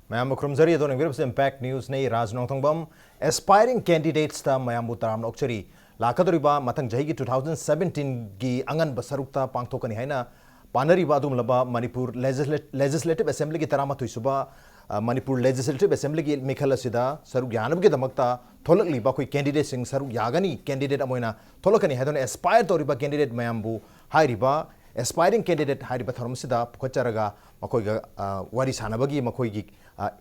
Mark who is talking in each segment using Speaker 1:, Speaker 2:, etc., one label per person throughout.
Speaker 1: Mayam Krumzari adon virus impact news nei Rajnong Thongbam aspiring candidates ta mayam butaram nokchari lakadriba matang jahi 2017 gi angan basarukta pangthokani haina panari badum laba Manipur legislative assembly gi tarama thuisuba Manipur legislative assembly gi mikhala sida saruk yanab gi damakta tholakli ba koi candidate sing saruk yagani candidate amoina tholakani hadon aspire toriba candidate mayam bu hairiba aspiring candidate hairiba tharumsida pukhacharaga makoi ga wari sanabagi makoi gi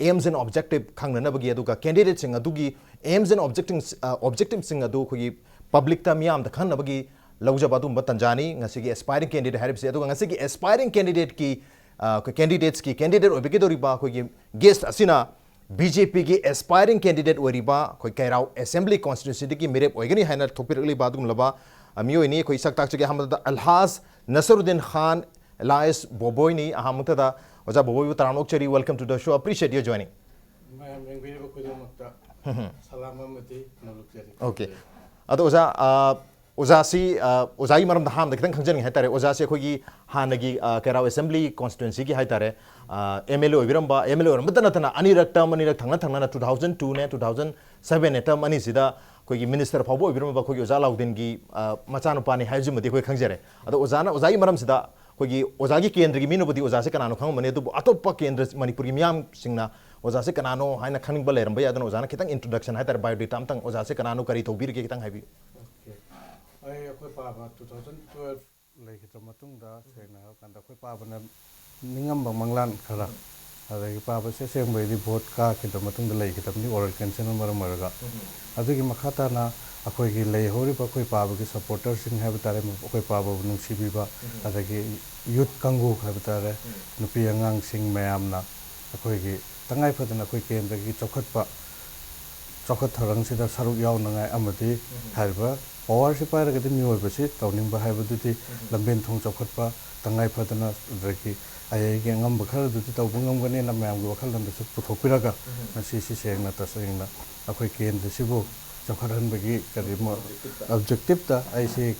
Speaker 1: aims and objective khangnanabagi aduga candidate sing adugi aims and objectives sing adu khoi public ta miyam da khanabagi laujaba dum tanjani ngasigi aspiring candidate haribse aduga ngasigi aspiring candidate ki candidates ki candidate obigi doriba khoi guest asina BJP ki aspiring candidate oriba khoi kairau assembly constituency ki mirep oigani haina thopirli badum laba amiyo ini khoi saktak chege hamada Alhaz Nasruddin Khan Elias Boboini ahamtada Oza Boboy Taranok Cheri, welcome to the show. Appreciate you joining. Okay. Oza Ozai Maram the Ham, the Kang Hatare, Ozasi Kogi, Hanagi, Kerao Assembly Constituency Hatare, MLO Viramba, MLO Matanatana, Anirakta, Maniratana, 2002, 2007, Etam Anisida, Kogi Minister Pabo, Viramba Kogi Ozala Dengi, Machanopani, Hajimati Kangere. Ozana, Ozai Maram Sida. Kogi Ozagi Kendri Minobudi Ozase Kanano Kangmane to Atopa Kendras Manipuri Miam Singna Ozase Kanano Haina Kaning Baler Bayadan Ozana Kitang introduction Hatter by the Tamtang Ozase Kanano Karito Birki Kitang Habi.
Speaker 2: I Papa 2012 like it Matunda saying and the Papa Ningamba Manglan Kara. The Papa says same way the boat car in the Matunda Lake at the Oral Cancer Maraga. I think Makatana. Akoi ki lei hori pa koi pabo ki supporters sing habitare koi pabo nungsi biba adagi youth kangu habitare nupi angang sing mayam na akoi ki tangai phadana koi kendra ki chokhat tharang sida saruk yaw nangai amati harba power si pa ragati mioi basi tawning ba haiba duti lamben thong chokhat pa tangai phadana adagi ai ge ngam bakhar duti tawbungam gane na mayam go khal lambe su puthopiraga si seng na ta seng na akoi kendra sibo Chokharan bagi karimo objective ta aise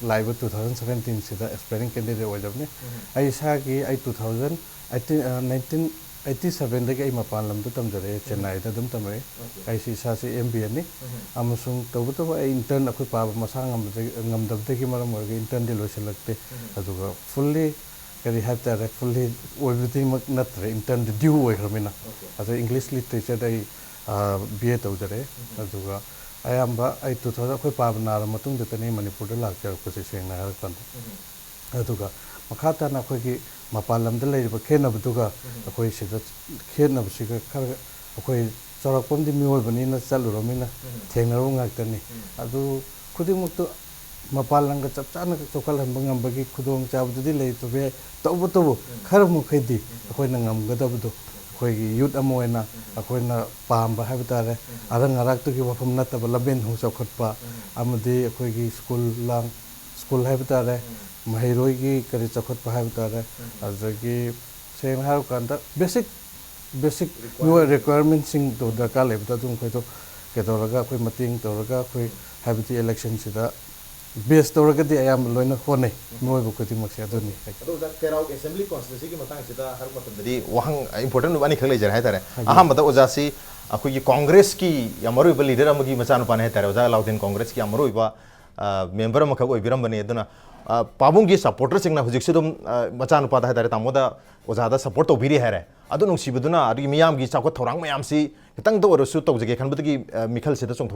Speaker 2: live 2017 sida aspiring candidate wajabne aisa ki ai 1987 dagi ai mapan lam tam jare Chennai da dum tamre aisi sa se MBA ni amusung tobuto ai intern akoi pa masang ngam dab dagi maram orga intern de loselakte aduga fully kari hatta fully everything not intern due oigramina adu English literature dai BA tawjare aduga ayamba ai 2000 khoi pabna ra matung de tani Manipur da lak jar ko se seng na har kan aduga makhata na khoi ki mapalam da lei ba khena butuga khoi se da khena bsi ka khar khoi chorak pom di mioi bani na chalu romina thengna ro ngak tani adu khudi mukto mapalang ka chap chana ka chokal han bangam bagi khudong cha bu di lei to be to khar mu khedi khoi na ngam ga da bu Kogi youth amoena, Akoina Pamba Habitare, Arangarak to give a from Nataba Labin who's a Kotpa, Amadi, Kogi school habitare, Mahirogi, Karisakotpa habitare, Azaki, same how conduct basic requirements in to the Kaleb, Tatum Keto, Ketoraga, Mating, Toraga, Habiti election sida. Best Toraga, I am Loina Hone, no Bukati Maxadoni.
Speaker 1: Those that Kerao Assembly Constituency Matang Sita Harmatadi, one important one colleger Hatare. Ahamada Ozasi, Akuyi Congress ki, Yamaru leader Amagi Masan Paneta, was allowed in Congress ki Amaruiba, member Makago Birambane Duna, Pabungi supporters in Huzixidum Machan Pata Tamoda was other support of Biri Hare. Adunung Sibuduna, Rimiam Gisako Torang Mayamsi, Tango or Suto, the Kanbuki, Mikhail Citizen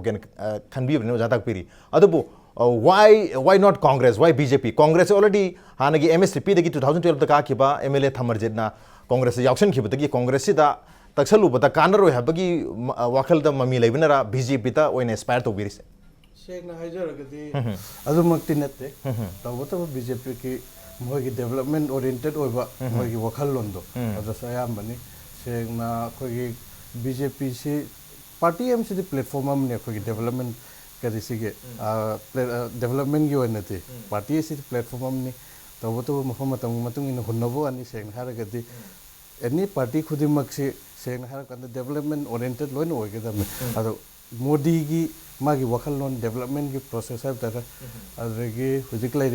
Speaker 1: can be no Zatak Piri. Adabu. Why not Congress? Why BJP? Congress already Hanagi MSP the 2012 the Kakiba MLA Thamarjedna Congress Yakshan Kibutaki Congress da Taksalu but the Kanaro Habagi Wakal the Mami Levinara BJP ta when aspire to be
Speaker 2: Shake na Hajaragati Azumaktinete Tawata BJP ki Mogi development oriented over Mogi Wakalondo as a Sayamani saying na Kogi BJP si party MC the platform development Kadisige development you and the party is platform ni Tawato Matung in Hunavo and saying Haragati any party could maxi saying Harakan the development oriented loan or get them Modi Magi Wakalon development process have that as Regi, physically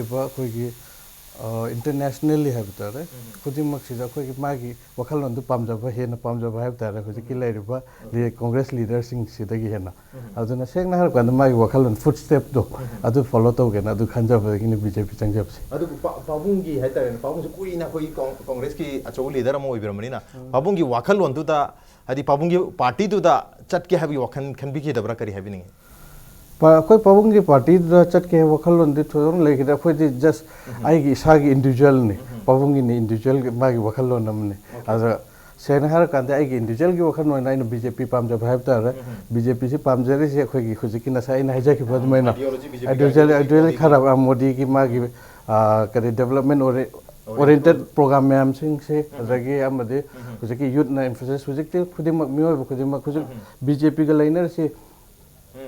Speaker 2: internationally have tare khudimmak sida khoi ki magi wakhalon du pamjaba hena pamjaba have tare khoi ki lairiba le congress leader sing sida gi hena aduna sengna har kan magi wakhalon footstep do adu follow to gena adu khanjaba gi ni bjp changjab se
Speaker 1: adu pabungi hai tare pabung su kuina khoi congress ki acho leader mo ibramani na pabungi wakhalon du da adi pabungi party du da chat ke habi wakhan khan bi ki dabra kari habi ni
Speaker 2: कोई पाबुंग की party चट के वखल दी थोन लेकिन कोई दी just आएगी सागी individual ने पाबुंग की इंडिविजुअल मागी वखल नमने अगर सेन हर कांदे आएगी इंडिविजुअल की वखल नोना इन बीजेपी पाम जब है तार बीजेपी से पाम जरे से कोई की खुद की नसा इन है जाके बाद में ना आइडियोलॉजी खराब मोदी की मागी करे डेवलपमेंट और ओरिएंटेड प्रोग्राम में हम सिंह से रगे हम दे खुद की यूथ ना एम्फेसिस खुद के खुद मियो खुद बीजेपी का लाइनर से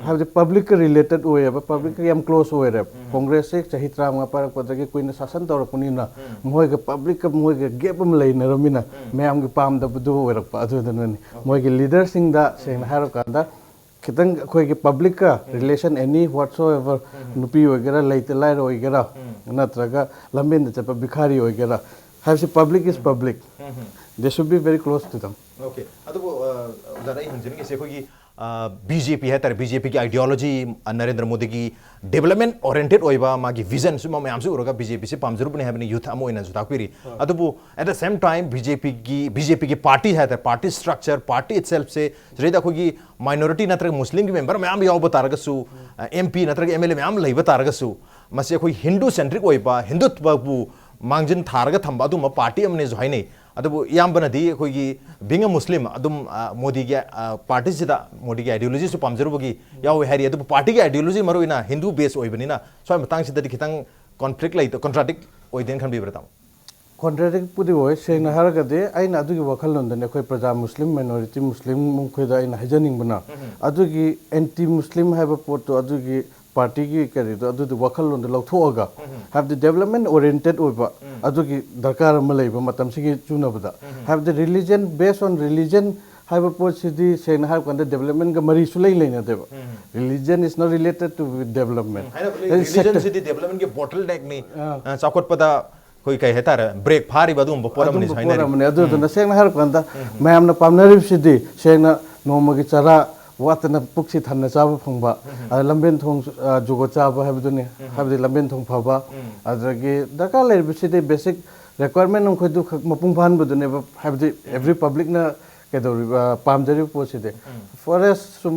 Speaker 2: have the public related way ba public yam close way rap congress se chahi tram pa pa da कोई ने शासन तौर पुनी ना मोय के पब्लिक का मोय के गैप में लेना रमिना मैं हम के पाम द बुदो way रप अदु दन मोय के लीडर सिंह दा से हार का दा खितंग कोई के पब्लिक का रिलेशन एनी व्हाटसोएवर नुपी वगैरह लेते लाइर वगैरह नत्रगा लंबेन द चप भिखारी वगैरह have the public is public they should be very close to them
Speaker 1: okay adu jara hi hunjin ke se koi BJP है तर बीजेपी की आइडियोलॉजी नरेंद्र मोदी की डेवलपमेंट ओरिएंटेड ओइबा मागी विजन सुमा मैम से उरगा बीजेपी से पामजरु बने हैबनी यूथ अमो इन जुताकपिरी अदबु at the same time BJP की पार्टी है तर पार्टी स्ट्रक्चर पार्टी इटसेल्फ से रेदा खोगी माइनॉरिटी नत्र मुस्लिम की मेंबर मैम याव बतारगसु एमपी नत्र एमएलए मैम लई बतारगसु मसे कोई हिंदू सेंट्रिक ओइबा हिंदुत्वबु मांगजिन थारगा थंबा दुम पार्टी अमने जो हाइने अदबु यामबनदी कोई बिंग मुस्लिम अदुम मोदी के पार्टी सिदा मोदी के आइडियोलॉजी सु पामजरुबगी याव हैरी अदबु पार्टी के आइडियोलॉजी मरोइना हिंदू बेस ओइबनिना सो मतंग सिदा खितंग कॉन्फ्लिक्ट लाइट कॉन्ट्राडिक्ट ओइदेन खन बिब्रताम
Speaker 2: कॉन्ट्राडिक्ट पुदी होय सेंग हारगदे आइना अदुगी वखल नंदने कोई प्रजा मुस्लिम माइनॉरिटी मुस्लिम मुखैदा आइना हजनिंग बना अदुगी एंटी मुस्लिम हैव पोट तो अदुगी पार्टी की करी तो अदु वखल लोन लौथोगा हैव द डेवलपमेंट ओरिएंटेड ओइबा अदुगी दरकार म लेबा मतम सिगी चुनबदा हैव the religion based on religion हैव पोट सिदी सेन हैव कंद डेवलपमेंट का मरी सुलै लेना देबा religion is not related to development
Speaker 1: religion सिदी डेवलपमेंट के बोटल नेक नि चाकोट पदा कोई कहे तार ब्रेक फारी बदुम पोरम नि साइना
Speaker 2: अदु न सेन हैव कंद मैम न पामनरि सिदी सेन नोमगी चरा वातना पुक्सी थाना चाबा फंगबा लंबेन थोंग जुगो चाबा हैबदुने हैबदि लंबेन थोंग फाबा अदरगे दरकार लेबसिदे बेसिक रिक्वायरमेंट हम खदु मपुंग फान बदुने हैबदि एवरी पब्लिक ना केदोरि पामजरि पोसिदे फॉरेस्ट सुम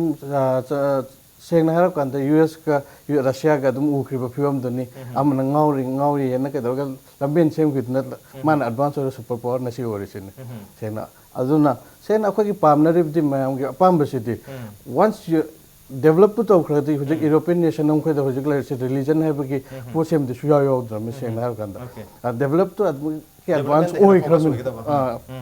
Speaker 2: सेंगना हर कांत यूएस का रशिया का दुम उखरिबा फिवम दनि अमन ngauri yana केदोगा लंबेन सेम कितना मान एडवांस और सुपर पावर नसी ओरिसिन सेना अदुना सेन अखोगी पामनरिबदि मयामगी अपामबसिदि वंस यू डेवलप तो खरदि हुजिक यूरोपियन नेशन हम खैदा हुजिक लाइसे रिलीजन हैबगी पोसेम दि सुया यो द्रम सेन हर कांदा डेवलप तो के एडवांस ओइ खरम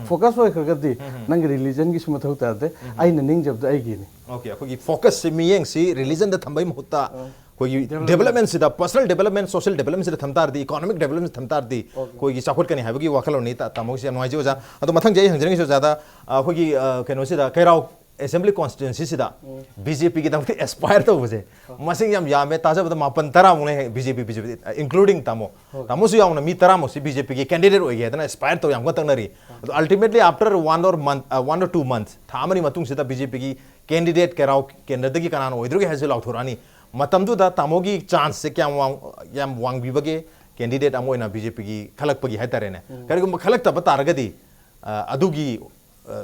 Speaker 2: फोकस ओइ खरगदि नंग रिलीजन की सुमथौ तादे आइना निंग जब आइगी नि
Speaker 1: ओके अखोगी फोकस से मियंग सी रिलीजन द थंबै मुत्ता कोई डेवलपमेंट सिदा पर्सनल डेवलपमेंट सोशल डेवलपमेंट सिदा थमतार दी इकोनॉमिक डेवलपमेंट थमतार दी कोई चाखोट कने हाबगी वाखलो नि तामो से नोइजे ओजा अदो मथंग जै हंजरंग से ज्यादा कोई केनो सिदा कैराव असेंबली कॉन्स्टिट्यूंसी सिदा बीजेपी की दमते एस्पायर तो बजे मसिंग यामे ताजब मापन तरा मुने बीजेपी इंक्लूडिंग तामो सु याउना मी तरा मो सी बीजेपी के कैंडिडेट हो गया ना एस्पायर तो याम गतंगनरी अल्टीमेटली आफ्टर 1 or 2 months थामनी मतुंग सिदा बीजेपी की कैंडिडेट कैराव केंद्र की कनान ओइद्रुगे हेजल आउथोरानी मतमदु दा तामोगी चांस से क्या याम वांग बिबगे कैंडिडेट अमोइना बीजेपी की खलक पगी हैतरेने करिगुम खलक तब तारगदी अदुगी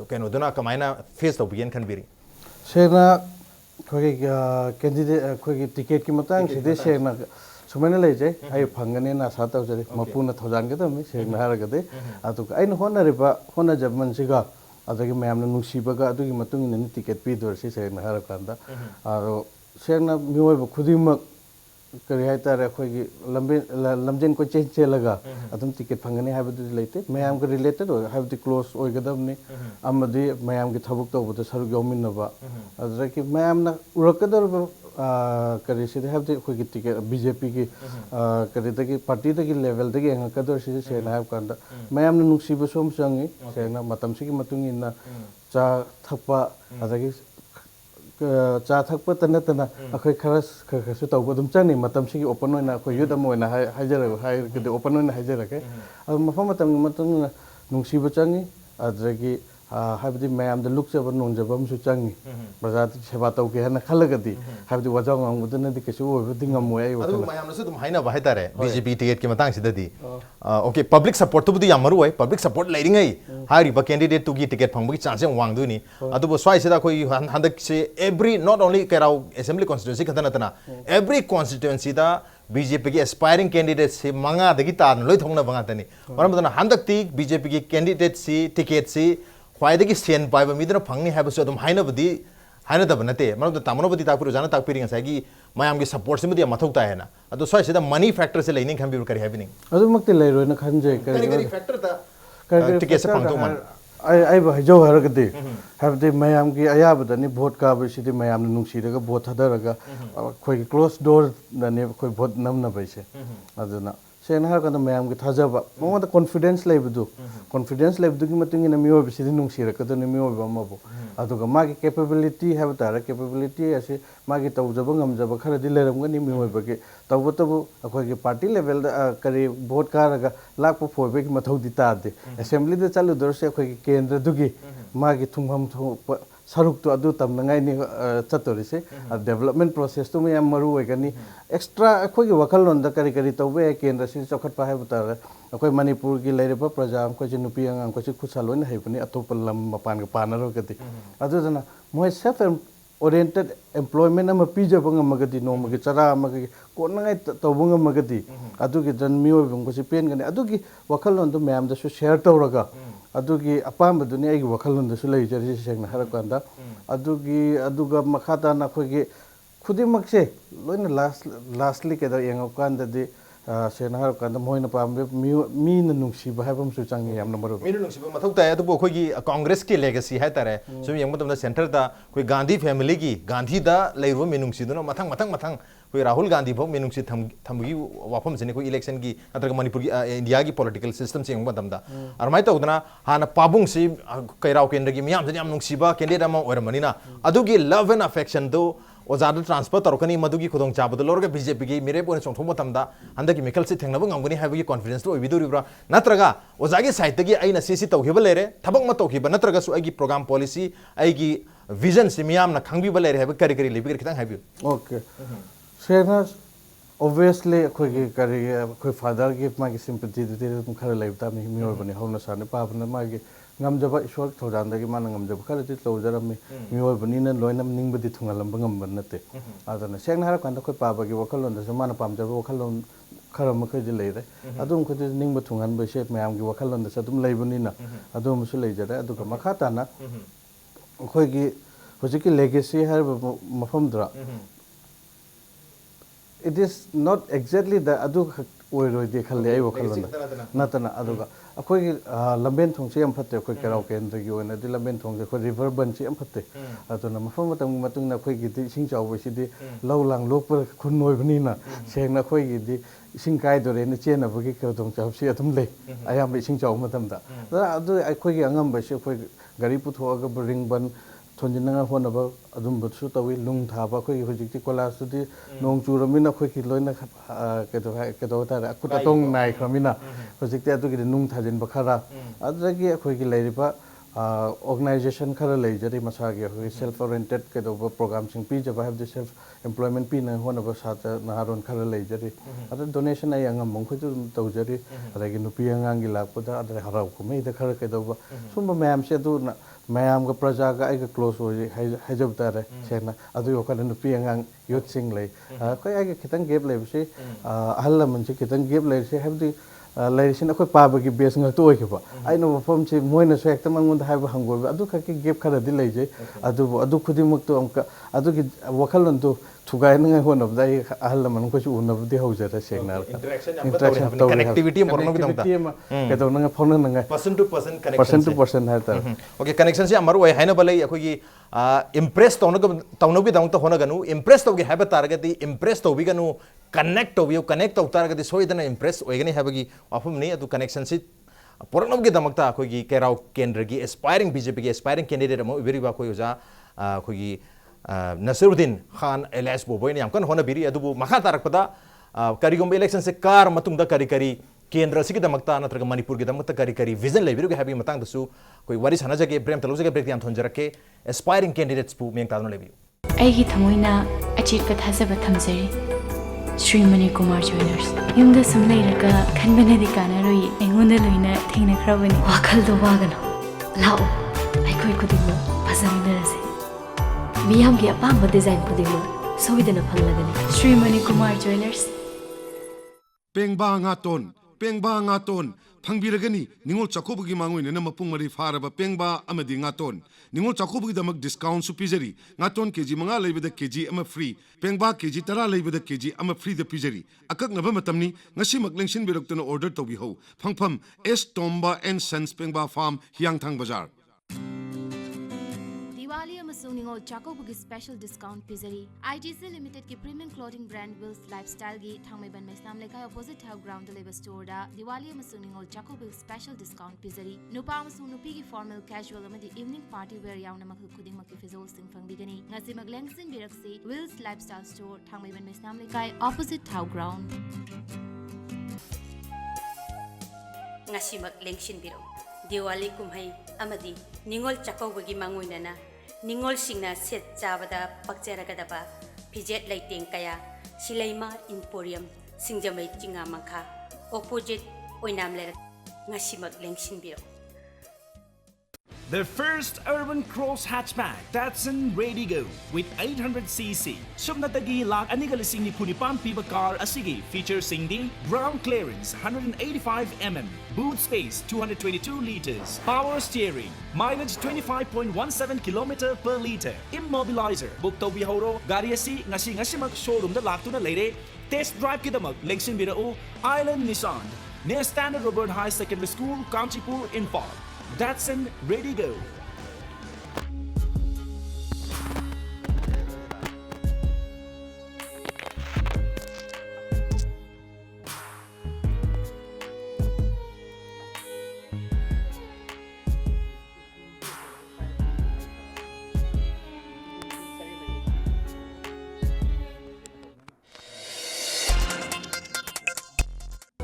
Speaker 1: केनो दुना कमाइना फेस तो बियन खनबिरी
Speaker 2: सेना खोगी कैंडिडेट खोगी टिकट की मतंग सिदे सेना सुमने लेजे आइ फंगने ना साता जरे मपुना थोजान के तमे सेना हारगदे अतु आइन होनरिबा होना जबमन सिगा अदगी मैमना नुसीबगा अदुगी मतुंग नि टिकट पी दोरसी सेना हारकांदा आरो सेना मियोब खुदिमक करी हाइतारे खोगी लमजेन को चेलगा अदम टिकट फंगने हाबदु लेते मैम के रिलेटेड हो हाबदि क्लोज ओइगदमनि अमदि मैम के थबक तोबदु सरुग यौमिनबा अदरकि मैम ना उरकदर करी सिदे हाबदि खोगी टिकट बीजेपी की करी दगी पार्टी दगी लेवल दगी हंगकदर सिदे सेना हाब कांदा मैम ना नुसीब सोम संगी सेना मतम सिगी मतुंग इना चा थपा अदगी चा थकपत नतना अखोई खरसु तौब दुम चंगनी मतम सिगी ओपन होना अखोई युद अम होना हाइजर हाइ ओपन होना हाइजरके मफम मतम मतम नुंसीब चंगी अदरगी हाइबदी मयाम द लुकजब नोंजबम सु चंगी प्रजा सेवा तौके हना खलगदी हाइबदी वजाव ngangudna di kesu obdi ngamoy ai
Speaker 1: adu mayam nasu dum haina ba haitare BJP ticket ki matang sidadi okay public support to budi yamaru oi public support leading ai hari ba candidate to gi ticket phangbu chance wang du ni adu bo swai sida koi handak se every not only kerau assembly constituency khadana tana every constituency da BJP ki aspiring candidate se manga dagi tan loi thongna banga tani maram dana handak ti BJP ki candidate si ticket si ख्वाइदगी Sen पाइबा मिदना फंगनी हैबसु अदुम हाइनबदी हाइनदब नते मरद तामनबदी ताकपुर जाना ताकपिरि ngसागी मयाम की support सिमदी मथौ Tayna अदु सोय सिदा money factor से laning खंबि करि हैबिनिंग
Speaker 2: अदु मक्ति लेरोना खंजे
Speaker 1: करि फैक्टर ता टिके से पंगतो मन
Speaker 2: आई बहजो हरगदे हैबदे मयाम की अयाबदनी वोट का बसिदि मयाम नुंसीदगा वोट हदरगा खोइ क्लोज डोर दने खोइ वोट नमना बैसे अदुना सेना हर कदा मयाम की थाजबा मोदा कॉन्फिडेंस लेबदु कॉन्फिडेंस लेबदु की मतुंग इन मियो बिसिदि नुंसीरकदनि मियो बमबो अदुगा मागी कैपेबिलिटी हैब तारा कैपेबिलिटी असे मागी तौजब ngamjaba खरदि लेरमगनि मियो बगे तौबतबु अखोगे पार्टी लेवल करी वोट कारगा लाखपो फोबे की मथौदि तादे असेंबली दे चालु दरसे अखोगे केंद्र दुगी मागी थुंगम saruk to adu tam nangai ni chatorise development process to me maru hoigani extra akhoi gi wakal lon da kari kari tawbe kendra si chokhat pa hai butar akhoi manipur gi leire pa praja am ko ji nupi ang ko ji khusalo na haibani atop lam mapan ga panaro gati adu jana moi self oriented employment am pija bang magadi no magi chara magi ko nangai tawbung magadi adu gi jan miyo bang ko si pen gani adu gi wakal lon do ma'am da su share tawraga अदुगी अपामबदुनी आइगी वखलुंदसु लेजरि सेंगना हरकांदा अदुगी अदुगा मखाता नखोगी खुदिमकसे लोइना लास्टली केदा यंगकांददि सेना हरकांदा मोइना पामबे मीना नुंसीबा हाइबमसु चांगी यामना मरु मीना नुंसीबा
Speaker 1: मथौ ताय अदुबो खोगी कांग्रेस की लेगेसी है तारे सुम यंगमतमदा सेंटर दा कोई गांधी फैमिली की गांधी दा लेरो मेनुंसीदुना मथंग मथंग मथंग कोई राहुल गांधी भो मेनुंसी थमगी वाफम से कोई इलेक्शन की अतरग मणिपुर की इंडिया की पॉलिटिकल सिस्टम से यंगमतमदा अरमाय तौदना हाना पाबुंग से कैराव केंद्र की मियाम से याम नुंसीबा कैंडिडेट अमा ओरमनिना अदुगी लव एंड अफेक्शन दो ओजाद ट्रांसफर तौरकनी मधुगी खुदोंग चाबद लोरग बीजेपी की मेरे पोने चोंथो मतमदा हंदकी मिकल से थेंगनब ngamgani हाबगी कॉन्फिडेंस तो ओबिदुरिब्रा नत्रगा ओजागी साइड तगी आइना सीसी तौखिब लेरे थबक म तौखिब नत्रगा सु आइगी प्रोग्राम पॉलिसी आइगी विजन से मियाम न खंगबी लेरे हाब करी करी लेबी खितंग हाबी ओके
Speaker 2: सेना obviously अखोगी करी अखोई फादर की मागी सिंपैथी दे खर लेबता मी मियोर बने हौना साने पापना मागी ngamjaba ishwar thojandagi mana ngamjaba kharati tawjarami mioi banina loinam ningbadi thungalamba ngamban nate adana sengna har kanda khoi pabagi wakhalon da mana pamjaba wakhalon kharam khoi je leire adum khoi ningba thungan ba she mayam gi wakhalon da sadum leibanina adum su leijare aduga makhata na khoi gi hojiki legacy har mafam dra it is not exactly the adu ओइरोय दे खले आइ वखलन नतना अदुगा अखोय लंबेन थोंसे यम फते अखोय केराव केंद्र गी ओना दि लंबेन थोंसे अखोय river बन से यम फते अदुना मफम मतम मतुंग ना अखोय गी दि सिंग चाव बसिदि लौलांग लोकपर खुन नोयबनिना सेंगना अखोय गी दि सिंग काय दोरे न चेना बगी केरदों चावसी अदुम ले आयाम सिंग चाव मतमदा अदु अखोय गी अंगम बसे अखोय गाड़ी पुथोगा रिंग बन थोंजिनंगा होनबा अदुमबसु तवी लुंग थाबा अखोय हुजिकति कोलासुदि नोंग चुरमिना अखोय कि लोइना केदो तारा अकुता तोंग नाय खमिना हुजिकति अदुगि नुंग थाजिन बखरा अदुगी अखोय कि लेरिबा ऑर्गेनाइजेशन खरा लेजरि मसागे अखोय सेल्फ ओरिएंटेड केदो प्रोग्राम सिंग पी जबा have the self employment P न होनबा सात नहारोन खरा लेजरि अद डोनेशन आय अंगम मंखोय तौजरि अदगी नुपी अंगांगी लापदा अद हराव कुमै द खरा केदो सुम मैम से दु मैम का प्रजा का एक क्लोज हो हैजब तारे सेना अदु योकन नुपी अंगांग यूथ सिंग ले कोई आगे खितंग गेप ले बसे अहल मनसे खितंग गेप ले से हैबदि लेरिसिन अखोय पाबगी base ngak to oikeba aino mafam che moina so ekta mangun da haiba hangor adu khaki gap khara di leije adu khudi mak to amka adu ki wakhalon to thugai nang hon of dai ahal man ko chu unab di haujara segna interaction connectivity morno ki damta ke to nang phone nang person to person ha ta
Speaker 1: okay connection se amaru ai haina balai akhoi gi impress tawno bi dang to hona ganu impress to gi haba targati impress to bi ganu connect to you connect to targati soidana impress oigani habagi afum ni adu connection si poranam gi damakta akhoi gi kerau kendra gi aspiring BJP gi aspiring candidate mo very ba khoi uja akhoi gi Nasiruddin Khan LS boy ni amkan hona biri adubu makha tarakpada karigom election se kar matungda kari kendra sigi damakta natraga manipur gi damakta kari vision lebiru ge habi matang dasu koi wari sanaja ge prem taluja ge break am thonjarake aspiring candidates pu meng tadno lebiru
Speaker 3: ꯑꯩꯒꯤ ꯊꯃꯣꯏꯅ ꯑꯆꯦꯠꯄ ꯊꯥꯖꯕ ꯊꯝꯖꯔꯤ ಶ್ರೀ ꯃꯅꯤ ꯀꯨꯃꯥꯔ ꯖ꯭ꯋꯦꯂꯔꯁ ꯌꯨꯝꯗ ꯁꯨꯝ ꯂꯩꯔꯒ ꯈꯟꯕꯅꯗꯤ ꯀꯥꯟꯅꯔꯣꯏ ꯑꯩꯉꯣꯟꯗ ꯂꯣꯏꯅ ꯊꯦꯡꯅꯈ꯭ꯔꯕꯅꯤ ꯋꯥꯈꯜꯗꯣ ꯋꯥꯒꯅꯨ ꯂꯥꯛꯑꯣ ꯑꯩꯈꯣꯏ ꯈꯨꯗꯤꯡꯃꯛ ꯐꯖꯃꯤꯟꯅꯔꯁꯤ ꯃꯤꯌꯥꯝꯒꯤ ꯑꯄꯥꯝꯕ ꯗꯤꯖꯥꯏꯟ ꯈꯨꯗꯤꯡꯃꯛ ꯁꯣꯏꯗꯅ ꯐꯪꯂꯒꯅꯤ ಶ್ರೀ ꯃꯅꯤ ꯀꯨꯃꯥꯔ ꯖ꯭ꯋꯦꯂꯔꯁ
Speaker 4: ꯄꯦꯡꯕꯥ ꯉꯥꯇꯣꯟ ꯐꯪꯕꯤꯔꯒꯅꯤ ꯅꯤꯡꯉꯣꯜ ꯆꯥꯛꯀꯧꯕꯒꯤ ꯃꯥꯡꯑꯣꯏꯅꯅ ꯃꯄꯨꯡ ꯃꯔꯩ ꯐꯥꯔꯕ ꯄꯦꯡꯕꯥ ꯑꯃꯗꯤ ꯉꯥꯇꯣꯟ ꯅꯤꯡꯉꯣꯜ ꯆꯥꯛꯀꯧꯕꯒꯤꯗꯃꯛ ꯗꯤꯁꯀꯥꯎꯟꯠꯁꯨ ꯄꯤꯖꯔꯤ ꯉꯥꯇꯣꯟ ꯀꯦꯖꯤ 5 ꯂꯩꯕꯗ ꯀꯦꯖꯤ ꯑꯃ ꯐ꯭ꯔꯤ ꯄꯦꯡꯕꯥ ꯀꯦꯖꯤ 10 ꯂꯩꯕꯗ ꯀꯦꯖꯤ ꯑꯃ ꯐ꯭ꯔꯤꯗ ꯄꯤꯖꯔꯤ ꯑꯀꯛꯅꯕ ꯃꯇꯝꯅꯤ ꯉꯁꯤꯃꯛ ꯂꯦꯡꯁꯤꯟꯕꯤꯔꯛꯇꯨꯅ ꯑꯣꯔꯗꯔ ꯇꯧꯕꯤꯍꯧ ꯐꯪꯐꯝ ꯑꯦꯁ ꯇꯣꯝꯕा एंड सन्स पेंबा फार्म हियांगथांग बाजार
Speaker 5: दिवाली अमसुंग निंगोल चाकोबुगी स्पेशल डिस्काउंट पिजरी आईटीसी लिमिटेड की premium clothing brand Wills Lifestyle की Thangmeiband Meisnam Leikai opposite how ground लेबर स्टोर दा दिवाली अमसुंग निंगोल चाकोबुगी स्पेशल डिस्काउंट पिजरी नुपा अमसुंग नुपी की फॉर्मल कैजुअल अमदी इवनिंग पार्टी वेयर यावना मखल खुदिंग मकी फिजोल सिंग फंगबिगनी ngasi maglensin biraksi Wills Lifestyle store Thangmeiband Meisnam Leikai opposite how ground
Speaker 6: ngasi maglensin biro Diwali कुम्हाई अमदी निंगोल चाकोबुगी मांगोइनना निंगोल सिंगना सेट चाबदा पक्चरगदबा फिजेट लाइटें कया सिलाइमा इंपोरियम सिंजमै चिंगा मंखा ऑपोजिट ओइनाम लेर ngasimak lengsinbiro.
Speaker 7: The first urban cross hatchback, Datsun Ready Go with 800cc. Subnatagi lak anigalasing ni Punipan piba car asigi features singdi ground clearance 185mm, boot space 222 liters, power steering, mileage 25.17 km per liter, immobilizer. Bukto bihoro gariasi ngasimak showroom da laktuna leire test drive kidamak lengsinbiro Island Nissan near Standard Robert High Secondary School, Kanchipur, Imphal. Datsun Ready Go.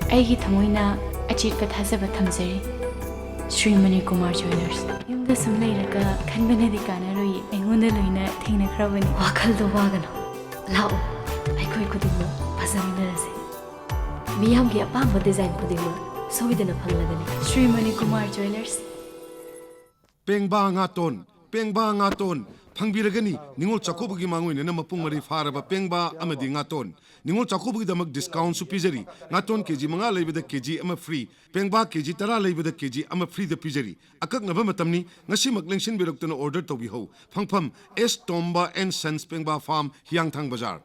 Speaker 3: ꯑꯩꯒꯤ ꯊꯃꯣꯏꯅ ꯑꯆꯦꯠꯄ ꯊꯥꯖꯕ ꯊꯝꯖꯔꯤ ಶ್ರೀ ಮನಿ Kumar jewellers ꯌꯨꯝꯗ ꯁꯨꯝ ꯂꯩꯔꯒ ꯈꯟꯕꯅꯗꯤ ꯀꯥꯟꯅꯔꯣꯏ ꯑꯩꯉꯣꯟꯗ ꯂꯣꯏꯅ ꯊꯦꯡꯅꯈ꯭ꯔꯕꯅꯤ ꯋꯥꯈꯜꯗꯣ ꯋꯥꯒꯅꯨ ꯂꯥꯛꯑꯣ ꯑꯩꯈꯣꯏ ꯈꯨꯗꯤꯡꯃꯛ ꯐꯖꯃꯤꯟꯅꯔꯁꯤ ꯃꯤꯌꯥꯝꯒꯤ ꯑꯄꯥꯝꯕ ꯗꯤꯖꯥꯏꯟ ꯈꯨꯗꯤꯡꯃꯛ ꯁꯣꯏꯗꯅ ꯐꯪꯂꯒꯅꯤ ಶ್ರೀ ಮನಿ ಕುಮಾರ್ ಜ್ಯುವೆಲರ್ಸ್
Speaker 4: ꯄꯦꯡꯕꯥ ꯉꯥꯇꯣꯟ ꯐꯪꯕꯤꯔꯒꯅꯤ ꯅꯤꯡꯉꯣꯜ ꯆꯥꯛꯀꯧꯕꯒꯤ ꯃꯥꯡꯑꯣꯏꯅꯅ ꯃꯄꯨꯡ ꯃꯔꯩ ꯐꯥꯔꯕ ꯄꯦꯡꯕꯥ ꯑꯃꯗꯤ ꯉꯥꯇꯣꯟ ꯅꯤꯡꯉꯣꯜ ꯆꯥꯛꯀꯧꯕꯒꯤꯗꯃꯛ ꯗꯤꯁꯀꯥꯎꯟꯠꯁꯨ ꯄꯤꯖꯔꯤ ꯉꯥꯇꯣꯟ ꯀꯦꯖꯤ 5 ꯂꯩꯕꯗ ꯀꯦꯖꯤ ꯑꯃ ꯐ꯭ꯔꯤ ꯄꯦꯡꯕꯥ ꯀꯦꯖꯤ 10 ꯂꯩꯕꯗ ꯀꯦꯖꯤ ꯑꯃ फ्रीꯗ ꯄꯤꯖꯔꯤ ꯑꯀꯛꯅꯕ ꯃꯇꯝꯅꯤ ꯉꯁꯤꯃꯛ ꯂꯦꯡꯁꯤꯟꯕꯤꯔꯛꯇꯨꯅ ꯑꯣꯔꯗꯔ ꯇꯧꯕꯤꯍꯧ ꯐꯪꯐꯝ ꯑꯦꯁ ꯇꯣꯝꯕा एंड सन्स पेंबा फार्म हियांगथांग बाजार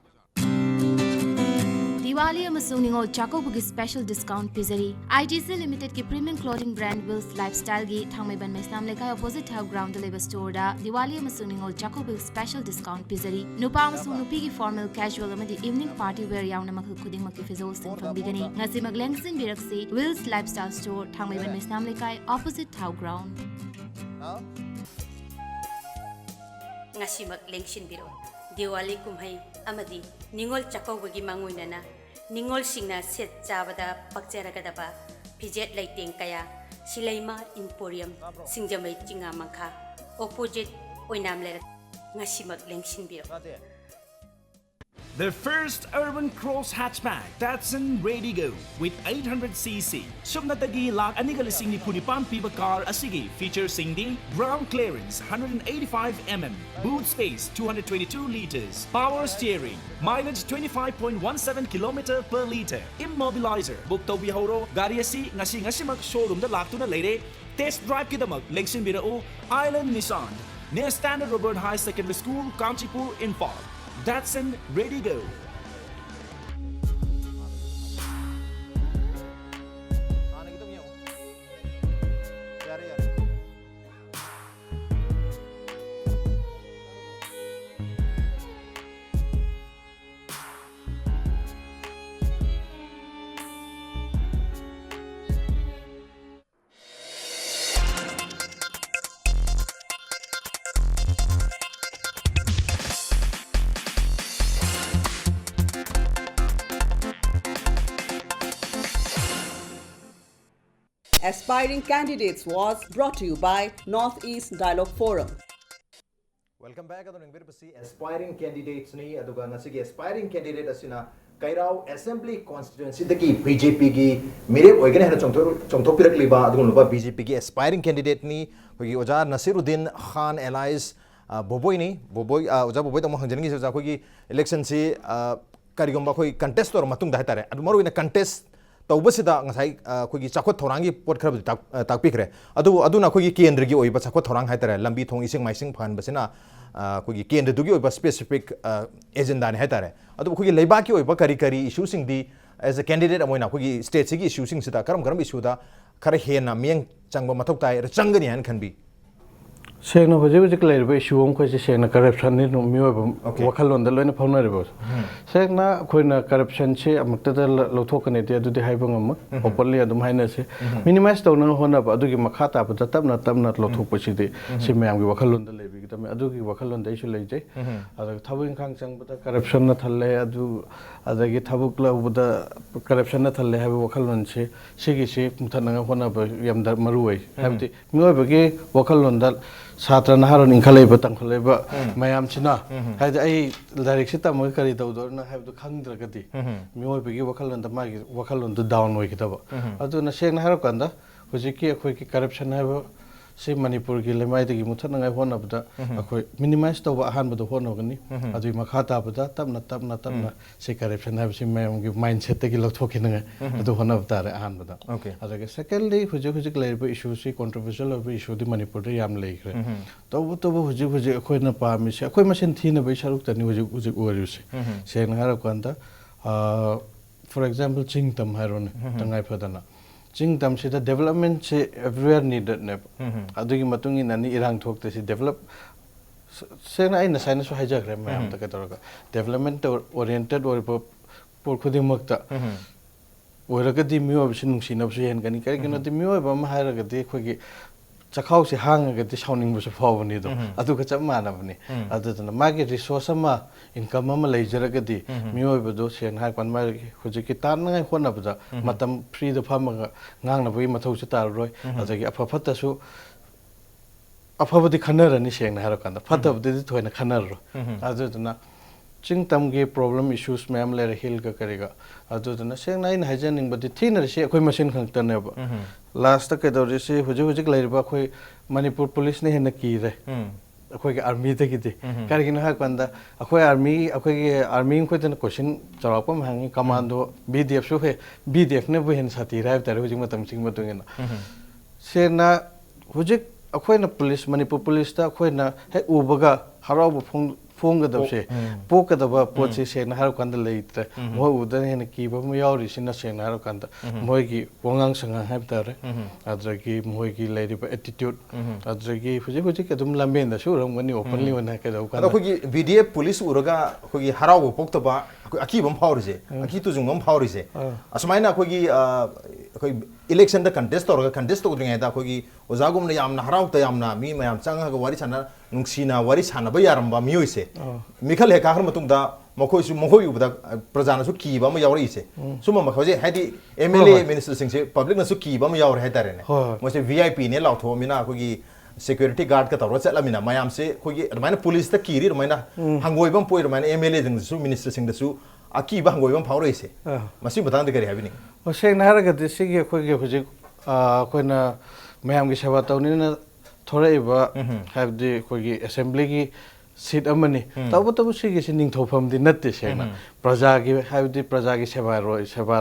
Speaker 5: दिवाली अमसुंग निंगोल चाकोबुगी स्पेशल डिस्काउंट पिजरी आईटीसी लिमिटेड की premium clothing brand Wills Lifestyle की Thangmeiband Meisnam Leikai opposite how ground लेबर स्टोर दा दिवाली अमसुंग निंगोल चाकोबुगी स्पेशल डिस्काउंट पिजरी नुपा अमसुंग नुपी की फॉर्मल कैजुअल अमदी इवनिंग पार्टी वेयर यावना मखल खुदिंग मकी फिजोल सिंग फंगबिगनी ngasi maglensin biraksi Wills Lifestyle store Thangmeiband Meisnam Leikai opposite how ground
Speaker 6: ngasimak lengsinbiro Diwali कुम्हाई अमदी निंगोल चाकोबुगी मांगोइनना निंगोल सिंगना सेट चाबदा पक्चरगदबा फिजेट लाइटें कया सिलाइमा इंपोरियम सिंजमै चिंगा मंखा ऑपोजिट ओइनाम लेर ngasimak lengsinbiro.
Speaker 7: The first urban cross hatchback, Datsun Ready Go with 800cc. Subnatagi lak anigalasing ni Punipan piba car asigi features singdi ground clearance 185mm, boot space 222 liters, power steering, mileage 25.17 km per liter, immobilizer. Bukto bihoro gariasi ngasimak showroom da laktuna leire test drive kidamak lengsinbiro Island Nissan near Standard Robert High Secondary School, Kanchipur, Imphal. Datsun Ready Go.
Speaker 8: Aspiring Candidates was brought to you by Northeast Dialogue Forum.
Speaker 1: Welcome back to the aspiring candidates ni aduga ngasigi aspiring candidate asina Kairao Assembly constituency dagi BJP gi mere oigane hana chongthok pirak liba adugun luba BJP gi aspiring candidate ni kogi Oja Nasiruddin Khan allies Boboy ni Boboy Oja Boboy tamo hangjani gi oja kogi election si karigomba koi contest or matung da hatare adu maru ina contest tawbasida ngasai kogi chakot thorangi pot khrab takpikre aduna kogi kendra gi oiba chakot thorang hatare lambi thong ising maising phan basina कोई केंद्र दुगी ओइबा specific agenda ने हेतारे अदु कोई लेबा की ओइबा करी करी इशू सिंग दी एज अ कैंडिडेट अमोइना कोई स्टेट सिगी इशू सिंग सिदा करम इशू दा खर हेना मियंग चंगबा मथौक ताय र चंगनी हन खनबी
Speaker 2: सेंगना होजे लेरबे इशू हम कोइ सेंगना करप्शन नि मियोब वखलोन द लोइन फाउनरेबो सेंगना खोइना करप्शन से अमक्त द लौथोकने दे दुदि हाइबंगम ओपनली अदुम हाइना से मिनिमाइज तौना होना अदुगी मखा ताब तपना तपना लौथोकपसिदि से मयामगी वखलोन द लेबि तमे अदुगी वखलोन द इशू लेजे अदग थबुइन खांग चंगबदा करप्शन न थल्ले अदु अदगी थबुक लबद करप्शन न थल्ले हाइबो वखलोन से सिगी से मुथनंगा होना यम द मरुवै हाइबदि मियोबगी वखलोन द छात्र नहारोन इंखलेब तंखलेब मयाम छिना हाइद आई लाइरिक से तम करी तौदोरना हाइबदु खंगद्रगदि मियोबगी वखलोन द मागी वखलोन द डाउन ओइखितब अदुना सेंगना हारकंदा हुजिकी अखोय की करप्शन हाइबो से मणिपुर की लेमाइदगी मुथनंगाय होनबदा अखोय मिनिमाइज तौबा अहानबदो होनगनी अदुई मखा ताबदा तपना से करप्शन हाइबसि मयामगी माइंडसेट तगी लथोखिनंगा अदु होनबदारे अहानबदा अदगे सेकेंडली हुजिक लेरिबो इशू से कंट्रोवर्शियल ओबो इशू दि मणिपुर दे याम लेख्रे तौबो हुजिक अखोयना पामिसे अखोय मसेन थीनबो सरुक तनि हुजिक ओरिउसे सेन हारकंदा फॉर एग्जांपल चिंगतम हारोने तंगाय फदना चिंगतम से डेवलपमेंट से एवरीवेयर नीडेड ने अदुगी मतुंग इन अनि इरांग थोकते से डेवलप सेना इन साइंस सो हाइजग्रे मैम तक तोरगा डेवलपमेंट ओरिएंटेड और पोर खुदिमक्ता ओरगदि मियोबसि नुंसिनबसु हेनगनि करिगिनोदि मियोबम हायरगदि खोगी चखाव से हांगगदि साउनिंगबसु फावबनि दो अदुगा चप मानबनि अदुदना मागे रिसोर्स अमा इनकम अमा लेजरगदि मियोबदो सेन हाय कन मागे हुजिकि ताननाय होनबदा मतम फ्री द फामगा ngangnabui mathau se tarroi adagi afafatasu afabadi khanarani sengna harakanda fatabdi thoina khanarro aduduna chingtamgi problem issues ma'am le hil ka kariga aduduna sengna in haijaning badi thina se khoi machine khangtane ba last ta kedori se hujik leriba khoi manipur police ne hena ki re अखोई के army तक इते कारण कि कंदा अखोई army को तन क्वेश्चन जवाब को हांगी कमांडो बीडीएफ सु है बीडीएफ ने बहन साथी राय तारे हुजिक मतम सिंग मतुंगेना सेना हुजिक अखोई न पुलिस मणिपुर पुलिस ता अखोई न हे उबगा हराव फोंगदब से पोकदब पोचे सेना हर कंदा लेइत्रे मो उदन हेन कीब म यावरि सिना सेना हर कंदा मोइगी वंगांग संगा हाब तारे अद्रगी मोइगी लेरिब एटीट्यूड अद्रगी हुजिक अदुम लंबेन द सुरमगनि ओपनली वना के दउ कंदा
Speaker 1: अखोगी बीडीएफ पुलिस उरगा अखोगी हराव पोक्तबा अकीबम फावरिसे अकी तुजुंगम फावरिसे असमाइना अखोगी अखोई इलेक्शन द कंटेस्ट तौद्रिङै दा अखोगी ओजागुमना यामना हरावता यामना मी मयाम चंगागा वारि साना नुंगसीना वारि सानबा यारमबा मियोइसे मिखल हे काखर मतुंगदा मखोइसु मखोइ उबदा प्रजानासु कीबा म यावरिसे सुमा मखोजे हाइदि एमएलए मिनिस्टर सिंगसे पब्लिक नसु कीबा म यावर हेतारेने मोसे वीआईपी ने लाउथो मिना अखोगी सिक्योरिटी गार्ड का तौर चलमिना मयाम से अखोगी रमाइना पुलिस ता कीरि रमाइना हंगोइबम पोइ रमाइना एमएलए दिंगसु मिनिस्टर सिंगदसु अकीबा हंगोइबम फावरइसे मसी बतांद करि हाबिनि
Speaker 2: सेंगना हारगदि सिगी अखोगी हुजिक अखोइना मयामगी सेवा तौनिना थोरैबा हाबदि अखोगी असेंबली की सीट अमनी तब सिगी निंगथौफमदि नत्ते सेना प्रजागी हाबदि प्रजागी सेवा